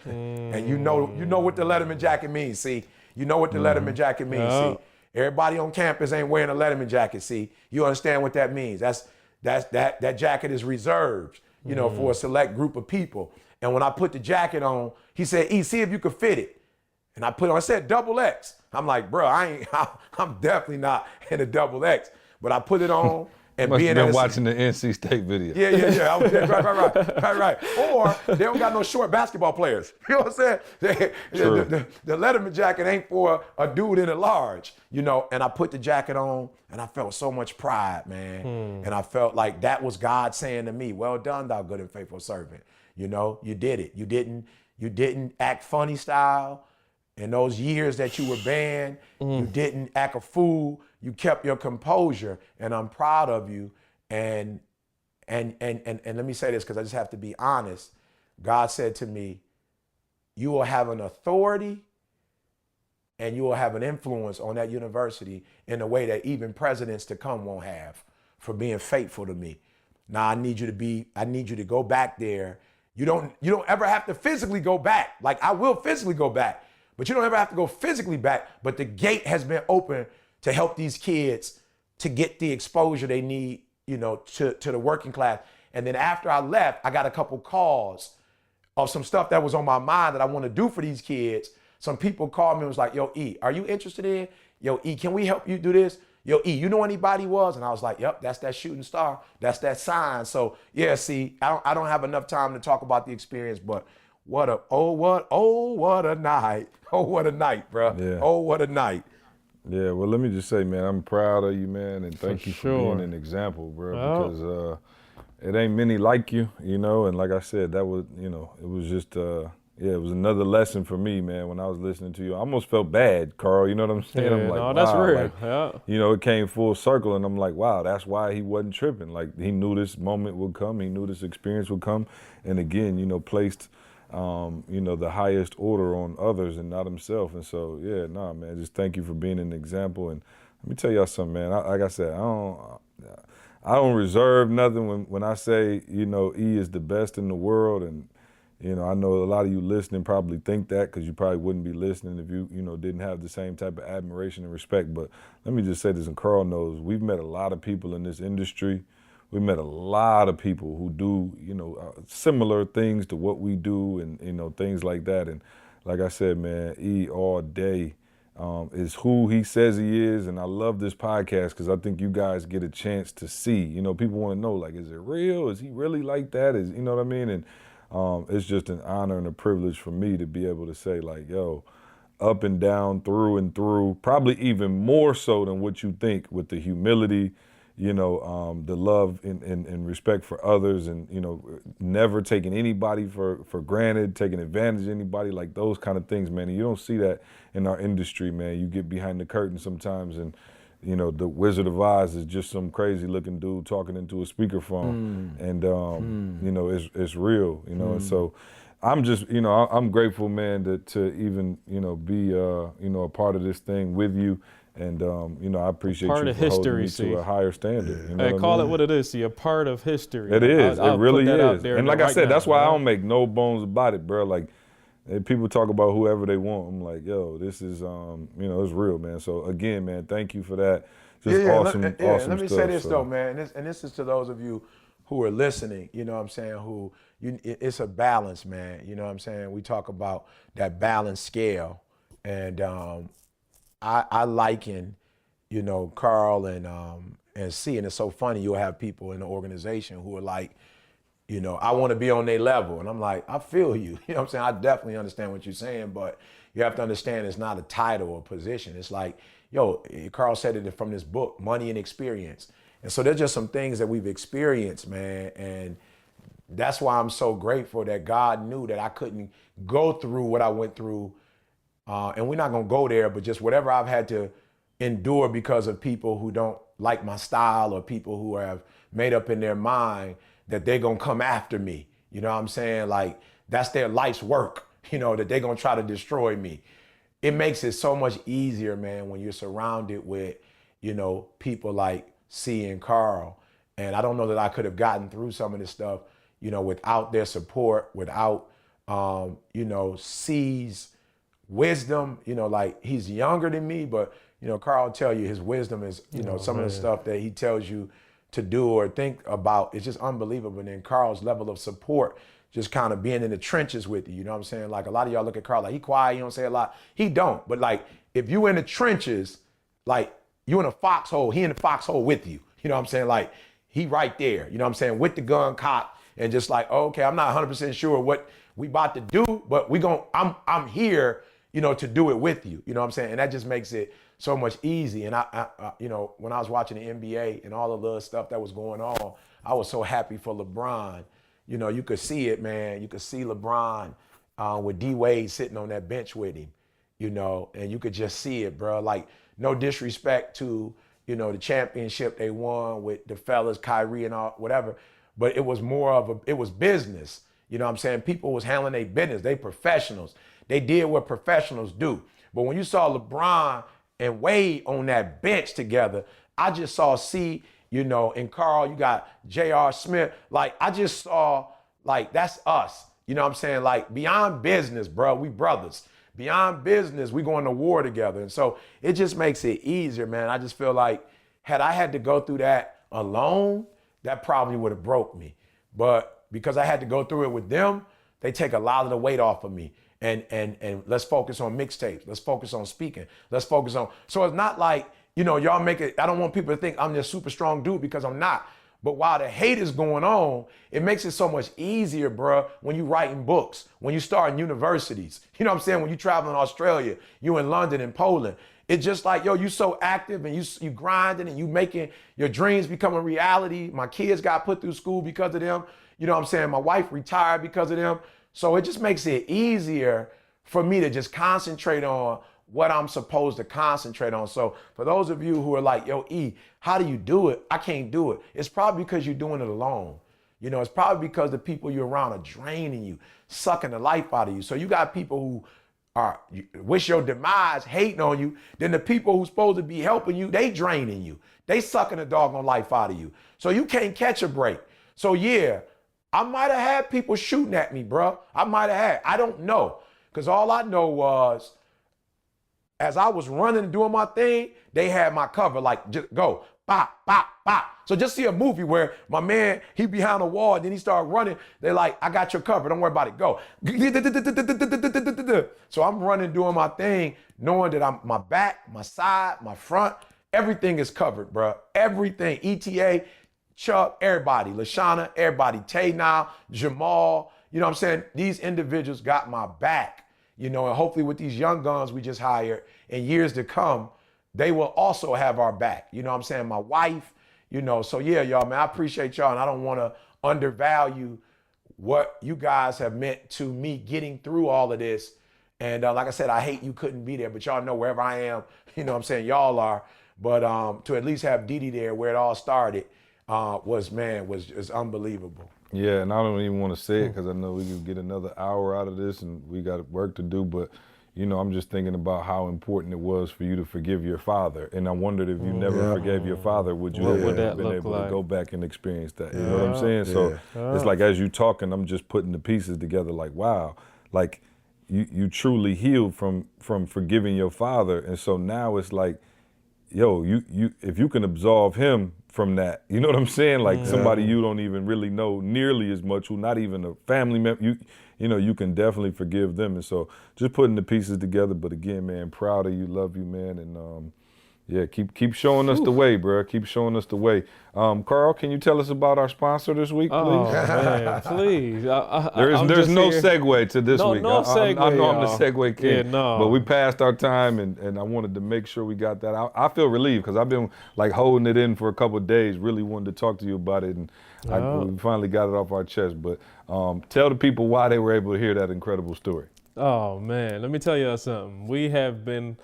And you know what the Letterman jacket means, You know what the Letterman jacket means, Everybody on campus ain't wearing a Letterman jacket, You understand what that means. That jacket is reserved, for a select group of people. And when I put the jacket on, he said, see if you could fit it. And I put it on, I said double X. I'm like, bro, I'm definitely not in a double X. But I put it on. And must being have been watching the NC State video. Yeah. I was there, right. Or they don't got no short basketball players. You know what I'm saying? The Letterman jacket ain't for a dude in a large, And I put the jacket on, and I felt so much pride, man. And I felt like that was God saying to me, well done, thou good and faithful servant. You did it. You didn't act funny style. In those years that you were banned, you didn't act a fool. You kept your composure, and I'm proud of you. And let me say this because I just have to be honest. God said to me, you will have an authority and you will have an influence on that university in a way that even presidents to come won't have for being faithful to me. Now I need you to go back there. You don't ever have to physically go back. Like I will physically go back, but you don't ever have to go physically back. But the gate has been open to help these kids to get the exposure they need, to the working class. And then after I left, I got a couple calls of some stuff that was on my mind that I want to do for these kids. Some people called me and was like, yo, E, are you interested in? Yo, E, can we help you do this? Yo, E, you know anybody was? And I was like, yep, that's that shooting star. That's that sign. So yeah, see, I don't have enough time to talk about the experience, but what a night. Oh, what a night, bro. Yeah. Oh, what a night. Yeah, well, let me just say, man, I'm proud of you, man, and thank you for being an example, bro, because it ain't many like you, and like I said, that was, it was just, it was another lesson for me, man, when I was listening to you. I almost felt bad, Carl, you know what I'm saying? Yeah, I'm like, no, that's wow, real. like, Yeah. It came full circle, and I'm like, wow, that's why he wasn't tripping. Like, he knew this moment would come, he knew this experience would come, and again, placed, the highest order on others and not himself. And so, yeah, man, just thank you for being an example. And let me tell y'all something, man. Like I said, I don't reserve nothing when I say, E is the best in the world. And, I know a lot of you listening probably think that because you probably wouldn't be listening if you, didn't have the same type of admiration and respect. But let me just say this, and Carl knows, we've met a lot of people in this industry. We met a lot of people who do, similar things to what we do and, things like that. And like I said, man, E all day is who he says he is. And I love this podcast because I think you guys get a chance to see, people want to know, like, is it real? Is he really like that? You know what I mean? And it's just an honor and a privilege for me to be able to say, like, yo, up and down, through and through, probably even more so than what you think, with the humility, the love and respect for others, and, never taking anybody for granted, taking advantage of anybody, like those kind of things, man. And you don't see that in our industry, man. You get behind the curtain sometimes and, the Wizard of Oz is just some crazy looking dude talking into a speakerphone. And, it's real, and so I'm just, I'm grateful, man, to even, be, a part of this thing with you. And, I appreciate part you of for holding history, me see. to a higher standard. You know Hey, what call I mean? it what it is. See, a part of history. It is. I'll it really put that out is. there And like I right said, now, that's why I man. don't make no bones about it, bro. Like, people talk about whoever they want. I'm like, yo, this is, it's real, man. So again, man, thank you for that. Just awesome, awesome Let me stuff. say this though, man, and this is to those of you who are listening. You know what I'm saying? It's a balance, man. You know what I'm saying? We talk about that balance scale, and I liken, Carl and C, and it's so funny. You'll have people in the organization who are like, I want to be on their level. And I'm like, I feel you. You know what I'm saying? I definitely understand what you're saying, but you have to understand it's not a title or position. It's like, yo, Carl said it from this book, Money and Experience. And so there's just some things that we've experienced, man. And that's why I'm so grateful that God knew that I couldn't go through what I went through. And we're not going to go there, but just whatever I've had to endure because of people who don't like my style, or people who have made up in their mind that they're going to come after me. You know what I'm saying? Like, that's their life's work, that they're going to try to destroy me. It makes it so much easier, man, when you're surrounded with, people like C and Carl. And I don't know that I could have gotten through some of this stuff, without their support, without, C's wisdom, like, he's younger than me, but, Carl tell you his wisdom is, some of the stuff that he tells you to do or think about, it's just unbelievable. And then Carl's level of support, just kind of being in the trenches with you, you know what I'm saying? Like, a lot of y'all look at Carl like, he quiet, he don't say a lot. He don't, but like, if you in the trenches, like, you in a foxhole, he in the foxhole with you. You know what I'm saying? Like, he right there, you know what I'm saying? With the gun cocked, and just like, okay, I'm not 100% sure what we about to do, but I'm here, to do it with you. You know what I'm saying? And that just makes it so much easy. And I when I was watching the NBA and all of the stuff that was going on, I was so happy for LeBron. You could see it, man. You could see LeBron with D Wade sitting on that bench with him, and you could just see it, bro. Like, no disrespect to, the championship they won with the fellas, Kyrie and all, whatever, but it was more of it was business. You know what I'm saying? People was handling their business. They professionals. They did what professionals do. But when you saw LeBron and Wade on that bench together, I just saw you know, and Carl, you got J.R. Smith. Like, I just saw, like, that's us. You know what I'm saying? Like, beyond business, bro, we brothers. Beyond business, we going to war together. And so it just makes it easier, man. I just feel like had I had to go through that alone, that probably would have broke me. But because I had to go through it with them, they take a lot of the weight off of me. And let's focus on mixtapes. Let's focus on speaking. Let's focus on, so it's not like, you know, y'all make it, I don't want people to think I'm this super strong dude because I'm not. But while the hate is going on, it makes it so much easier, bruh, when you writing books, when you start in universities. You know what I'm saying? When you travel in Australia, you in London and Poland. It's just like, yo, you so active and you grinding and you making your dreams become a reality. My kids got put through school because of them. You know what I'm saying? My wife retired because of them. So it just makes it easier for me to just concentrate on what I'm supposed to concentrate on. So for those of you who are like, yo, E, how do you do it? I can't do it. It's probably because you're doing it alone. You know, it's probably because the people you're around are draining you, sucking the life out of you. So you got people who wish your demise, hating on you. Then the people who's supposed to be helping you, they draining you. They sucking the doggone life out of you. So you can't catch a break. So yeah, I might have had people shooting at me, bro. I might have had. I don't know. Because all I know was, as I was running and doing my thing, they had my cover, like, just go, bop, bop, bop. So just see a movie where my man, he behind a wall, and then he started running. They're like, I got your cover, don't worry about it, go. So I'm running, doing my thing, knowing that my back, my side, my front, everything is covered, bro. Everything, ETA, Chuck, everybody, Lashana, everybody, Tay now, Jamal, you know what I'm saying? These individuals got my back. You know, and hopefully with these young guns we just hired in years to come, they will also have our back. You know what I'm saying? My wife, you know, so yeah, y'all, man, I appreciate y'all. And I don't want to undervalue what you guys have meant to me getting through all of this. And like I said, I hate you couldn't be there, but y'all know wherever I am, you know what I'm saying, y'all are. But to at least have Didi there where it all started was unbelievable. Yeah, and I don't even want to say it because I know we could get another hour out of this and we got work to do, but you know, I'm just thinking about how important it was for you to forgive your father. And I wondered if you never forgave your father, would you have been able to go back and experience that? You know what I'm saying? So it's like as you talking, I'm just putting the pieces together like, wow, like you truly healed from forgiving your father. And so now it's like, yo, you if you can absolve him from that, you know what I'm saying? Like somebody you don't even really know nearly as much, who not even a family member, you know, you can definitely forgive them. And so just putting the pieces together. But again, man, proud of you, love you, man. And yeah, keep showing us the way, bro. Keep showing us the way. Carl, can you tell us about our sponsor this week, please? Oh, man, please. There's no segue to this week. No segue, I know I'm the segue king, yeah, no. but we passed our time, and I wanted to make sure we got that out. I feel relieved because I've been like holding it in for a couple of days, really wanted to talk to you about it, and we finally got it off our chest. But tell the people why they were able to hear that incredible story. Oh, man, let me tell you something. We have been...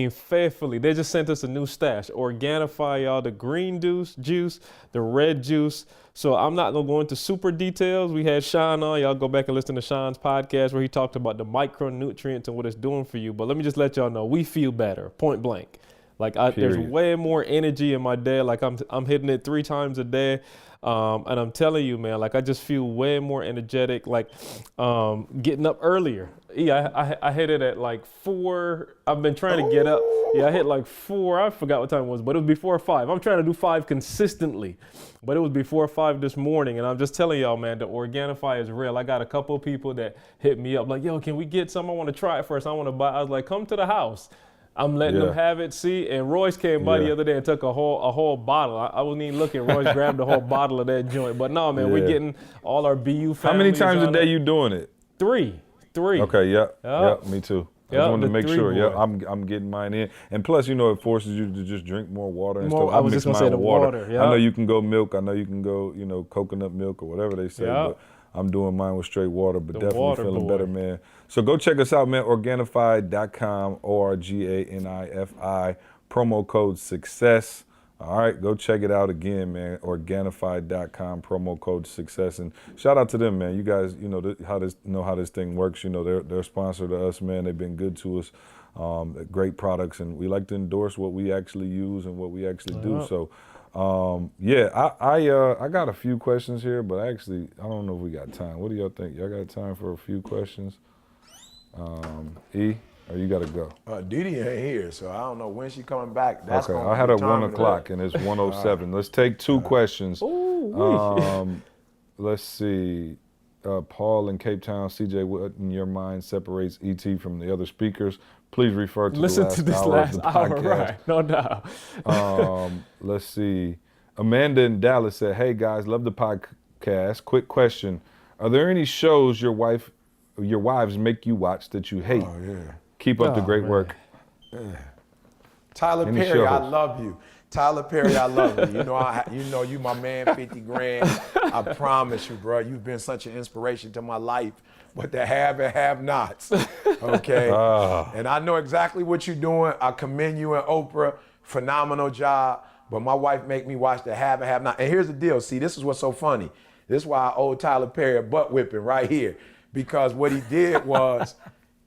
faithfully, they just sent us a new stash. Organifi, y'all, the green juice, the red juice. So I'm not gonna go into super details. We had Sean on. Y'all go back and listen to Sean's podcast where he talked about the micronutrients and what it's doing for you. But let me just let y'all know, we feel better, point blank. Like there's way more energy in my day. Like I'm hitting it 3 times a day. And I'm telling you, man, like I just feel way more energetic, like getting up earlier. Yeah, I hit it at like 4. I've been trying to get up. Yeah, I hit like 4. I forgot what time it was, but it was before 5. I'm trying to do 5 consistently, but it was before 5 this morning. And I'm just telling y'all, man, the Organifi is real. I got a couple of people that hit me up like, yo, can we get some? I want to try it first. I want to buy. I was like, come to the house. I'm letting them have it, see? And Royce came by the other day and took a whole bottle. I wasn't even looking. Royce grabbed the whole bottle of that joint. But no, man, we're getting all our BU families. How many times a day you doing it? 3. Okay, yep, me too. I just wanted to make sure. Yeah, I'm getting mine in. And plus, you know, it forces you to just drink more water and stuff. I was just going to say the water. I know you can go milk. I know you can go, you know, coconut milk or whatever they say. But I'm doing mine with straight water, but definitely feeling better, man. So go check us out, man. Organifi.com, ORGANIFI. Promo code SUCCESS. All right, go check it out again, man. Organifi.com, promo code success, and shout out to them, man. You guys, you know how this thing works. You know they're a sponsor to us, man. They've been good to us. Great products, and we like to endorse what we actually use and what we actually do. So, I got a few questions here, but actually I don't know if we got time. What do y'all think? Y'all got time for a few questions? E, or you got to go? Didi ain't here, so I don't know when she coming back. That's okay, I had a 1 o'clock and it's 1:07. Let's take 2 questions. Let's see. Paul in Cape Town, CJ, what in your mind separates ET from the other speakers? Please refer to Listen the last to this hour last of the hour, podcast. right? No doubt. Let's see. Amanda in Dallas said, "Hey guys, love the podcast. Quick question: are there any shows your wives make you watch that you hate? Oh yeah. Keep up the great work." Yeah. Tyler Any Perry, I shows? love you. Tyler Perry, I love you. You know, you my man, 50 grand. I promise you, bro. You've been such an inspiration to my life. But the have and have nots, okay? And I know exactly what you're doing. I commend you and Oprah. Phenomenal job. But my wife make me watch the have and have not. And here's the deal. See, this is what's so funny. This is why I owe Tyler Perry a butt whipping right here. Because what he did was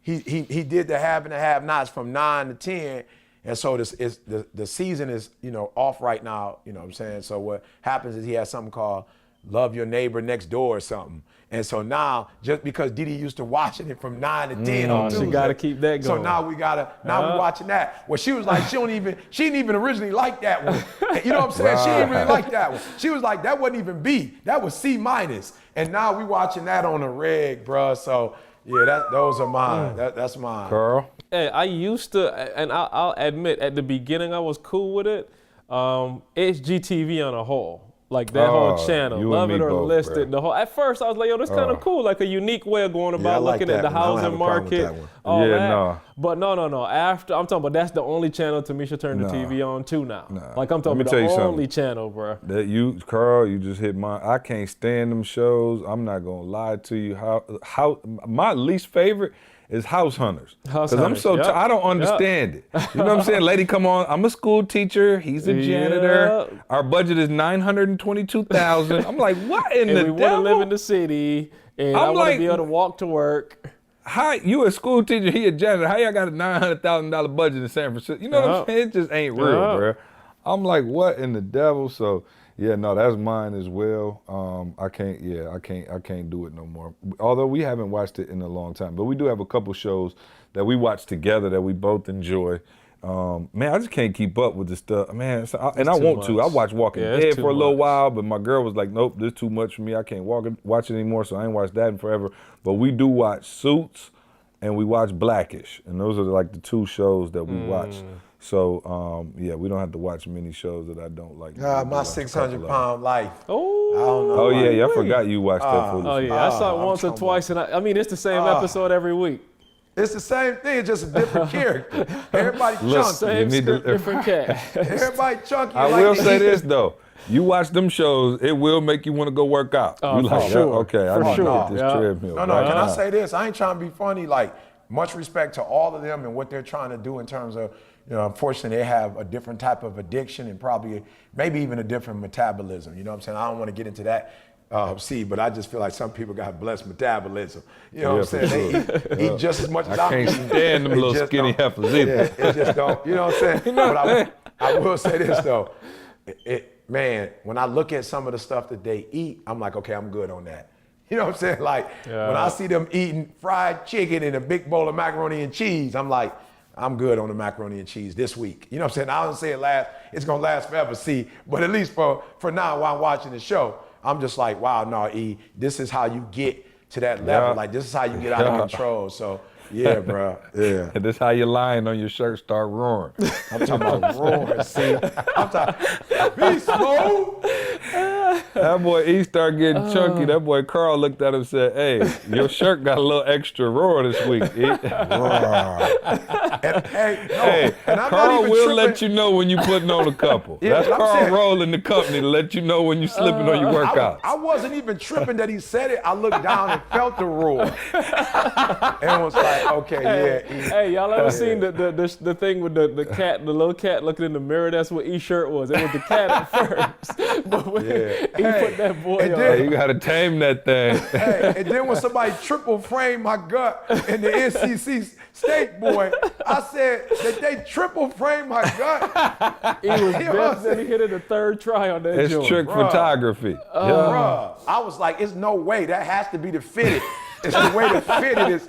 he did the have and the have nots from 9 to 10. And so the season is, off right now, you know what I'm saying? So what happens is he has something called Love Your Neighbor Next Door or something. And so now, just because Didi used to watching it from 9 to 10 on Tuesday. She got to keep that going. So now we watching that. Well, she was like, she didn't even originally like that one. You know what I'm saying? She didn't really like that one. She was like, that wasn't even B, that was C-. And now we watching that on a reg, bruh. So yeah, those are mine. That's mine. Carl? Hey, I used to, and I'll admit, at the beginning I was cool with it. HGTV on a whole. Like that whole channel, love it or list it. The whole. At first, I was like, "Yo, this kind of cool, like a unique way of going about looking at the housing market." All that. But no. After I'm talking about, that's the only channel Tamisha turned the TV on to now. Like I'm talking about the only channel, bro. That Carl, you just hit mine. I can't stand them shows. I'm not gonna lie to you. How my least favorite is House Hunters. Because I'm so I don't understand it. You know what I'm saying? Lady, come on. I'm a school teacher. He's a janitor. Our budget is $922,000. I'm like, what in the devil? We want to live in the city, and I want to be able to walk to work. How you a school teacher? He a janitor. How y'all got a $900,000 budget in San Francisco? You know what I'm saying? It just ain't real, bro. I'm like, what in the devil? So. Yeah, no, that's mine as well. I can't do it no more. Although we haven't watched it in a long time, but we do have a couple shows that we watch together that we both enjoy. Man, I just can't keep up with this stuff, man. And I want to. I watched Walking Dead for a little while, but my girl was like, "Nope, this is too much for me. I can't watch it anymore." So I ain't watched that in forever. But we do watch Suits, and we watch Blackish, and those are like the 2 shows that we watch. So, we don't have to watch many shows that I don't like. My 600-pound life. Oh, I don't know. Oh, yeah, I forgot you watched that foolishness. Oh, yeah, I saw it once or twice, and I mean, it's the same episode every week. It's the same thing, it's just a different character. Everybody chunky. Same script, different cat. Everybody chunky. I will say this, though. You watch them shows, it will make you want to go work out. You like, okay, I need to get this treadmill. No, can I say this? I ain't trying to be funny. Like, much respect to all of them and what they're trying to do in terms of, unfortunately, they have a different type of addiction and probably maybe even a different metabolism. You know what I'm saying? I don't want to get into that, but I just feel like some people got blessed metabolism. You know what I'm saying? They eat just as much as I can't stand them little skinny heifers either. Yeah, it just don't. You know what I'm saying? But I will say this, though. Man, when I look at some of the stuff that they eat, I'm like, okay, I'm good on that. You know what I'm saying? Like, when I see them eating fried chicken and a big bowl of macaroni and cheese, I'm like, I'm good on the macaroni and cheese this week. You know what I'm saying? I don't say it's gonna last forever, but at least for now while I'm watching the show, I'm just like, wow, no, E, this is how you get to that level. Yeah. Like, this is how you get out of control. So, yeah, bro. Yeah. And this how your line on your shirt start roaring. I'm talking about roaring, see? I'm talking, be smooth. That boy E started getting chunky. That boy Carl looked at him and said, "Hey, your shirt got a little extra roar this week." And, Hey, and I'm not Carl even will tripping. let you know when you putting on a couple. Yeah, That's but I'm Carl saying- Roll in the company to let you know when you slipping on your workouts. I wasn't even tripping that he said it. I looked down and felt the roar, and was like, "Okay, yeah." E. Hey, y'all ever seen the thing with the cat, the little cat looking in the mirror? That's what E shirt was. It was the cat at first, but when he put that boy and on. then- Hey, you gotta tame that thing. Hey, and then when somebody triple framed my gut in the NCC state, boy, I said that they triple framed my gut. He was You know what I'm best and saying? he hit it the third try on that It's joint. trick Bruh. photography. Bruh, I was like, it's no way. That has to be the fitted. It's the way to fit it is.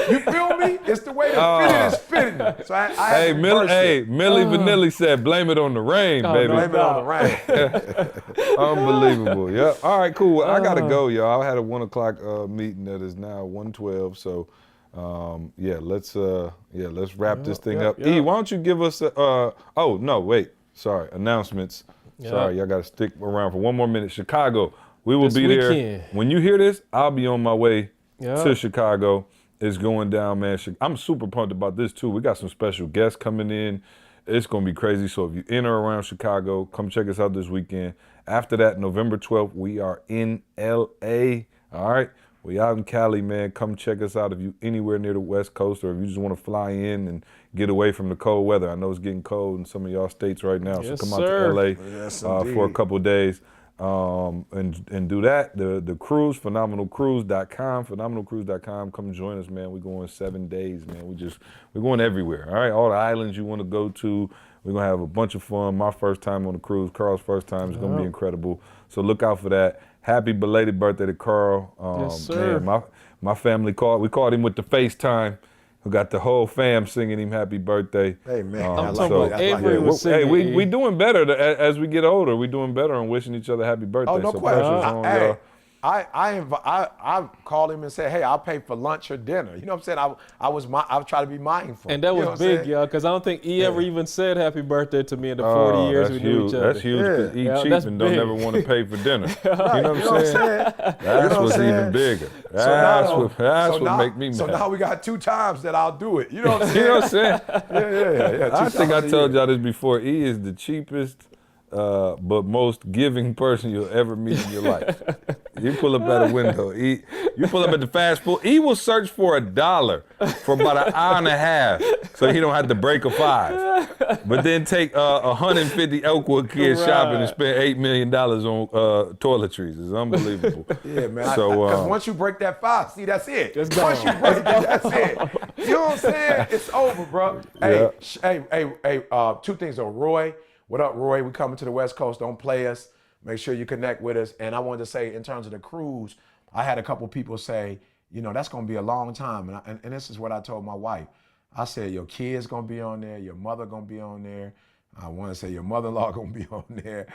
You feel me? It's the way to fit it is fitting. So I Hey, had to Millie, reverse it. Millie Vanilli said, "Blame it on the rain, baby." Blame it on the rain. Unbelievable. Yep. All right, cool. I gotta go, y'all. I had a 1 o'clock meeting that is now 1:12. So, let's wrap this thing up. E, why don't you give us a? Oh no, wait. Sorry, announcements. Sorry, y'all gotta stick around for one more minute. Chicago, we will This be there. weekend. When you hear this, I'll be on my way Yep. to Chicago. It's going down, man. I'm super pumped about this too. We got some special guests coming in. It's gonna be crazy. So if you're in or around Chicago, come check us out this weekend. After that, November 12th, we are in LA. All right. We out in Cali, man. Come check us out if you anywhere near the West Coast or if you just want to fly in and get away from the cold weather. I know it's getting cold in some of y'all states right now. Yes, so come sir. out to LA Yes, for a indeed. couple of days. And do that. The cruise, phenomenalcruise.com, phenomenalcruise.com. Come join us, man. We're going 7 days, man. We're going everywhere. All right, all the islands you want to go to. We're gonna have a bunch of fun. My first time on the cruise, Carl's first time is gonna be incredible. So look out for that. Happy belated birthday to Carl. Yes, sir. Man, my family we called him with the FaceTime. We got the whole fam singing him happy birthday. Hey, man. I'm I like talking that. about I like every that. was Hey, singing. we doing better as we get older. We doing better on wishing each other happy birthday. Oh, no so question. pressure's on, Hey, y'all. I called him and said, hey, I'll pay for lunch or dinner. You know what I'm saying? I try to be mindful. And that You know was what I'm big, saying? y'all, because I don't think E ever even said happy birthday to me in the 40 years that's we knew huge. each other. That's huge because Yeah. eat Yeah, cheap that's and don't big. ever want to pay for dinner. You know what I'm You know what I'm saying? saying? That's You know what what's I'm even saying? bigger. That's now- what now- make me mad. So now we got 2 times that I'll do it. You know what I'm You saying? know what I'm saying? Yeah. I 2 think I times a told year. y'all this before. E is the cheapest but most giving person you'll ever meet in your life. You pull up at a window, E. You pull up at the fast food. E will search for $1 for about an hour and a half, so he don't have to break a 5. But then take 150 Oakwood kids shopping and spend $8 million on toiletries. It's unbelievable. Yeah, man. So Because once you break that 5, see, that's it. It's Once you gone. break it, that's it. You know what I'm saying? It's over, bro. Yeah. Hey, 2 things though. Roy, what up, Roy? We coming to the West Coast. Don't play us. Make sure you connect with us. And I wanted to say, in terms of the cruise, I had a couple people say, you know, that's going to be a long time. And this is what I told my wife. I said, your kid's going to be on there. Your mother going to be on there. I want to say your mother-in-law going to be on there.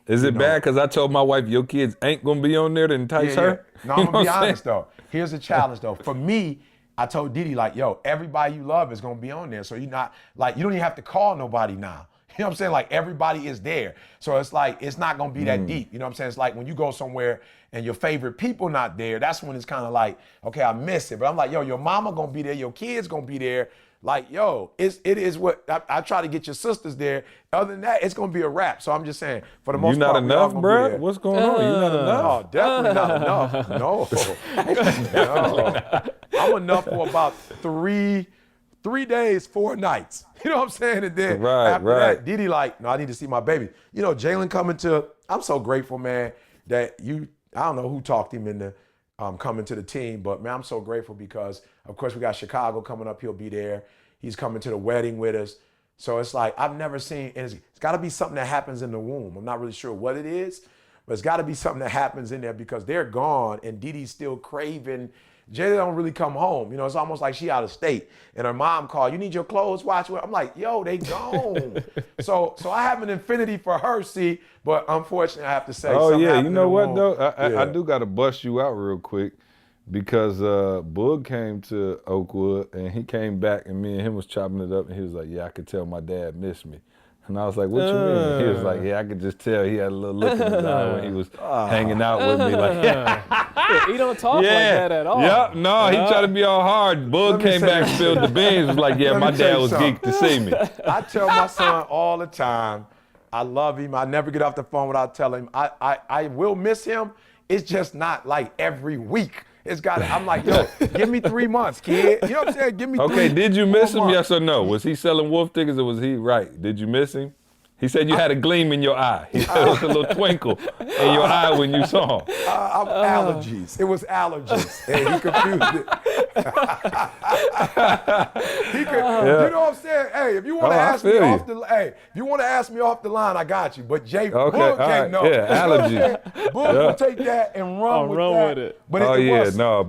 is it bad because I told my wife your kids ain't gonna be on there to entice her? No, I'm gonna be honest though. Here's the challenge though. For me, I told Didi like, yo, everybody you love is gonna be on there. So you're not like, you don't even have to call nobody now. You know what I'm saying? Like everybody is there. So it's like, it's not gonna be that deep. You know what I'm saying? It's like when you go somewhere and your favorite people not there, that's when it's kind of like, okay, I miss it. But I'm like, yo, your mama gonna be there, your kids gonna be there. Like, yo, it is what I try to get your sisters there. Other than that, it's gonna be a wrap. So I'm just saying, for the most You not part, we all enough, gonna be bro? there. What's going on? You not enough? Oh, definitely not enough. No. I'm enough for about 3 days, 4 nights. You know what I'm saying? And then after that, Didi like, no, I need to see my baby. You know, Jalen coming to, I'm so grateful, man, that I don't know who talked him into coming to the team, but man, I'm so grateful because, of course, we got Chicago coming up. He'll be there. He's coming to the wedding with us. So it's like, I've never seen, and it's got to be something that happens in the womb. I'm not really sure what it is, but it's got to be something that happens in there because they're gone and Didi's still craving. Jada don't really come home. You know, it's almost like she out of state. And her mom called, you need your clothes washed? I'm like, yo, they gone. so I have an infinity for her, see, but unfortunately I have to say. Oh, something yeah. happened You in know the what, womb. though? I Yeah. do got to bust you out real quick because Boog came to Oakwood and he came back and me and him was chopping it up and he was like, yeah, I could tell my dad missed me. And I was like, what you mean? He was like, yeah, I could just tell he had a little look in his eye when he was hanging out with me. Like, Yeah, he don't talk like that at all. Yep, no, he tried to be all hard. Bull came back, spilled the beans, was like, yeah, my dad was geeked to see me. I tell my son all the time, I love him. I never get off the phone without telling him. I will miss him. It's just not like every week. It's got. I'm like, yo, give me 3 months, kid. You know what I'm saying? Give me. Okay, did you miss him? months. Yes or no? Was he selling wolf tickets or was he right? Did you miss him? He said you had a gleam in your eye. He said it was a little twinkle in your eye when you saw him. I'm allergies. It was allergies, and he confused it. You know what I'm saying? Hey, if you want to ask me off the, if you want to ask me off the line, I got you. But Jay Book can't know. Yeah, allergies. Book will take that and run with it. But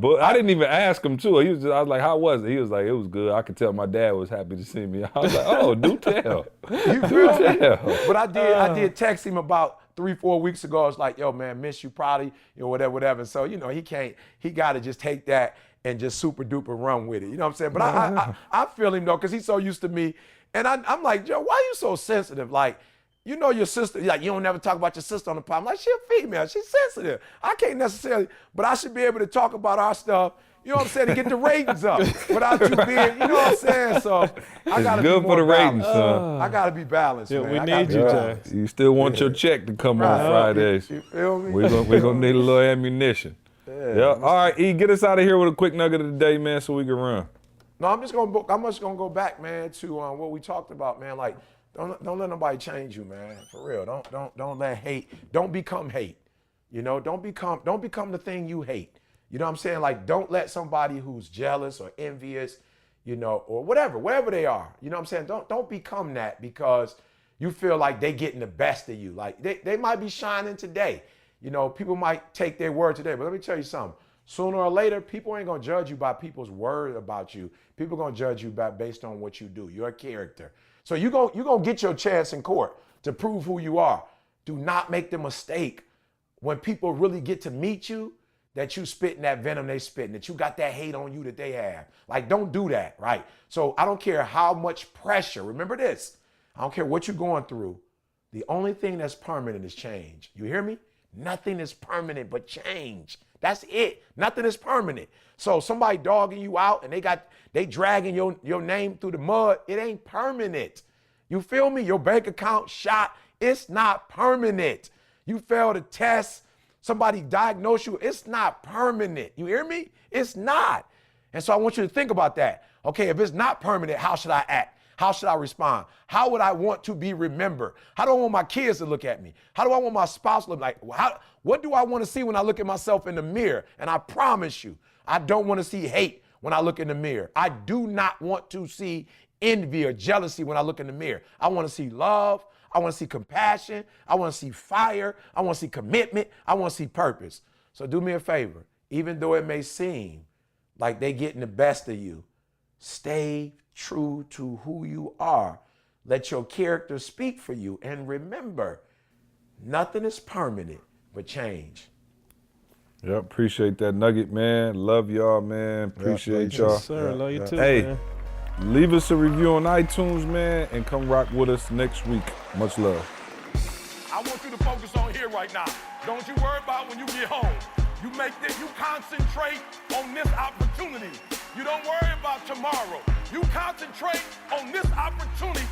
But I didn't even ask him too. I was like, how was it? He was like, it was good. I could tell my dad was happy to see me. I was like, oh, do tell. You feel me? But I did text him about 3-4 weeks ago. I was like, yo, man, miss you, probably, whatever. So, he got to just take that and just super duper run with it. You know what I'm saying? But I feel him though, because he's so used to me. And I'm like, Joe, why are you so sensitive? Like, your sister, like, you don't never talk about your sister on the pod. I'm like, she's a female, she's sensitive. I can't necessarily, but I should be able to talk about our stuff, you know what I'm saying, to get the ratings up without you being, you know what I'm saying? So I gotta good be for more the ratings, balanced. son. I gotta be balanced, man. We I gotta need be you, balanced. Jay. You still want your check to come on Fridays. You feel me? We're gonna need a little ammunition. Yeah. All right, E, get us out of here with a quick nugget of the day, man, so we can run. No, I'm just gonna go back, man, to what we talked about, man. Like, don't let nobody change you, man. For real. Don't let hate. Don't become hate. Don't become the thing you hate. You know what I'm saying? Like, don't let somebody who's jealous or envious, or whatever they are. You know what I'm saying? Don't become that because you feel like they getting the best of you. Like they might be shining today. People might take their word today, but let me tell you something. Sooner or later, people ain't gonna judge you by people's word about you. People gonna judge you based on what you do, your character. So you gonna get your chance in court to prove who you are. Do not make the mistake when people really get to meet you that you spitting that venom they spitting, that you got that hate on you that they have. Like, don't do that, right? So I don't care how much pressure. Remember this. I don't care what you're going through. The only thing that's permanent is change. You hear me? Nothing is permanent but change. That's it. Nothing is permanent. So somebody dogging you out and they dragging your name through the mud, it ain't permanent. You feel me? Your bank account shot, it's not permanent. You failed a test, somebody diagnosed you, it's not permanent. You hear me? It's not. And so I want you to think about that. Okay, if it's not permanent, how should I act? How should I respond? How would I want to be remembered? How do I want my kids to look at me? How do I want my spouse to look like? What do I want to see when I look at myself in the mirror? And I promise you, I don't want to see hate when I look in the mirror. I do not want to see envy or jealousy when I look in the mirror. I want to see love. I want to see compassion. I want to see fire. I want to see commitment. I want to see purpose. So do me a favor. Even though it may seem like they getting the best of you, stay true to who you are. Let your character speak for you. And remember, nothing is permanent but change. Yep, appreciate that nugget, man. Love y'all, man. Appreciate y'all. Yes, sir. Love you too, Hey, man. leave us a review on iTunes, man, and come rock with us next week. Much love. I want you to focus on here right now. Don't you worry about when you get home. You concentrate on this opportunity. You don't worry about tomorrow. You concentrate on this opportunity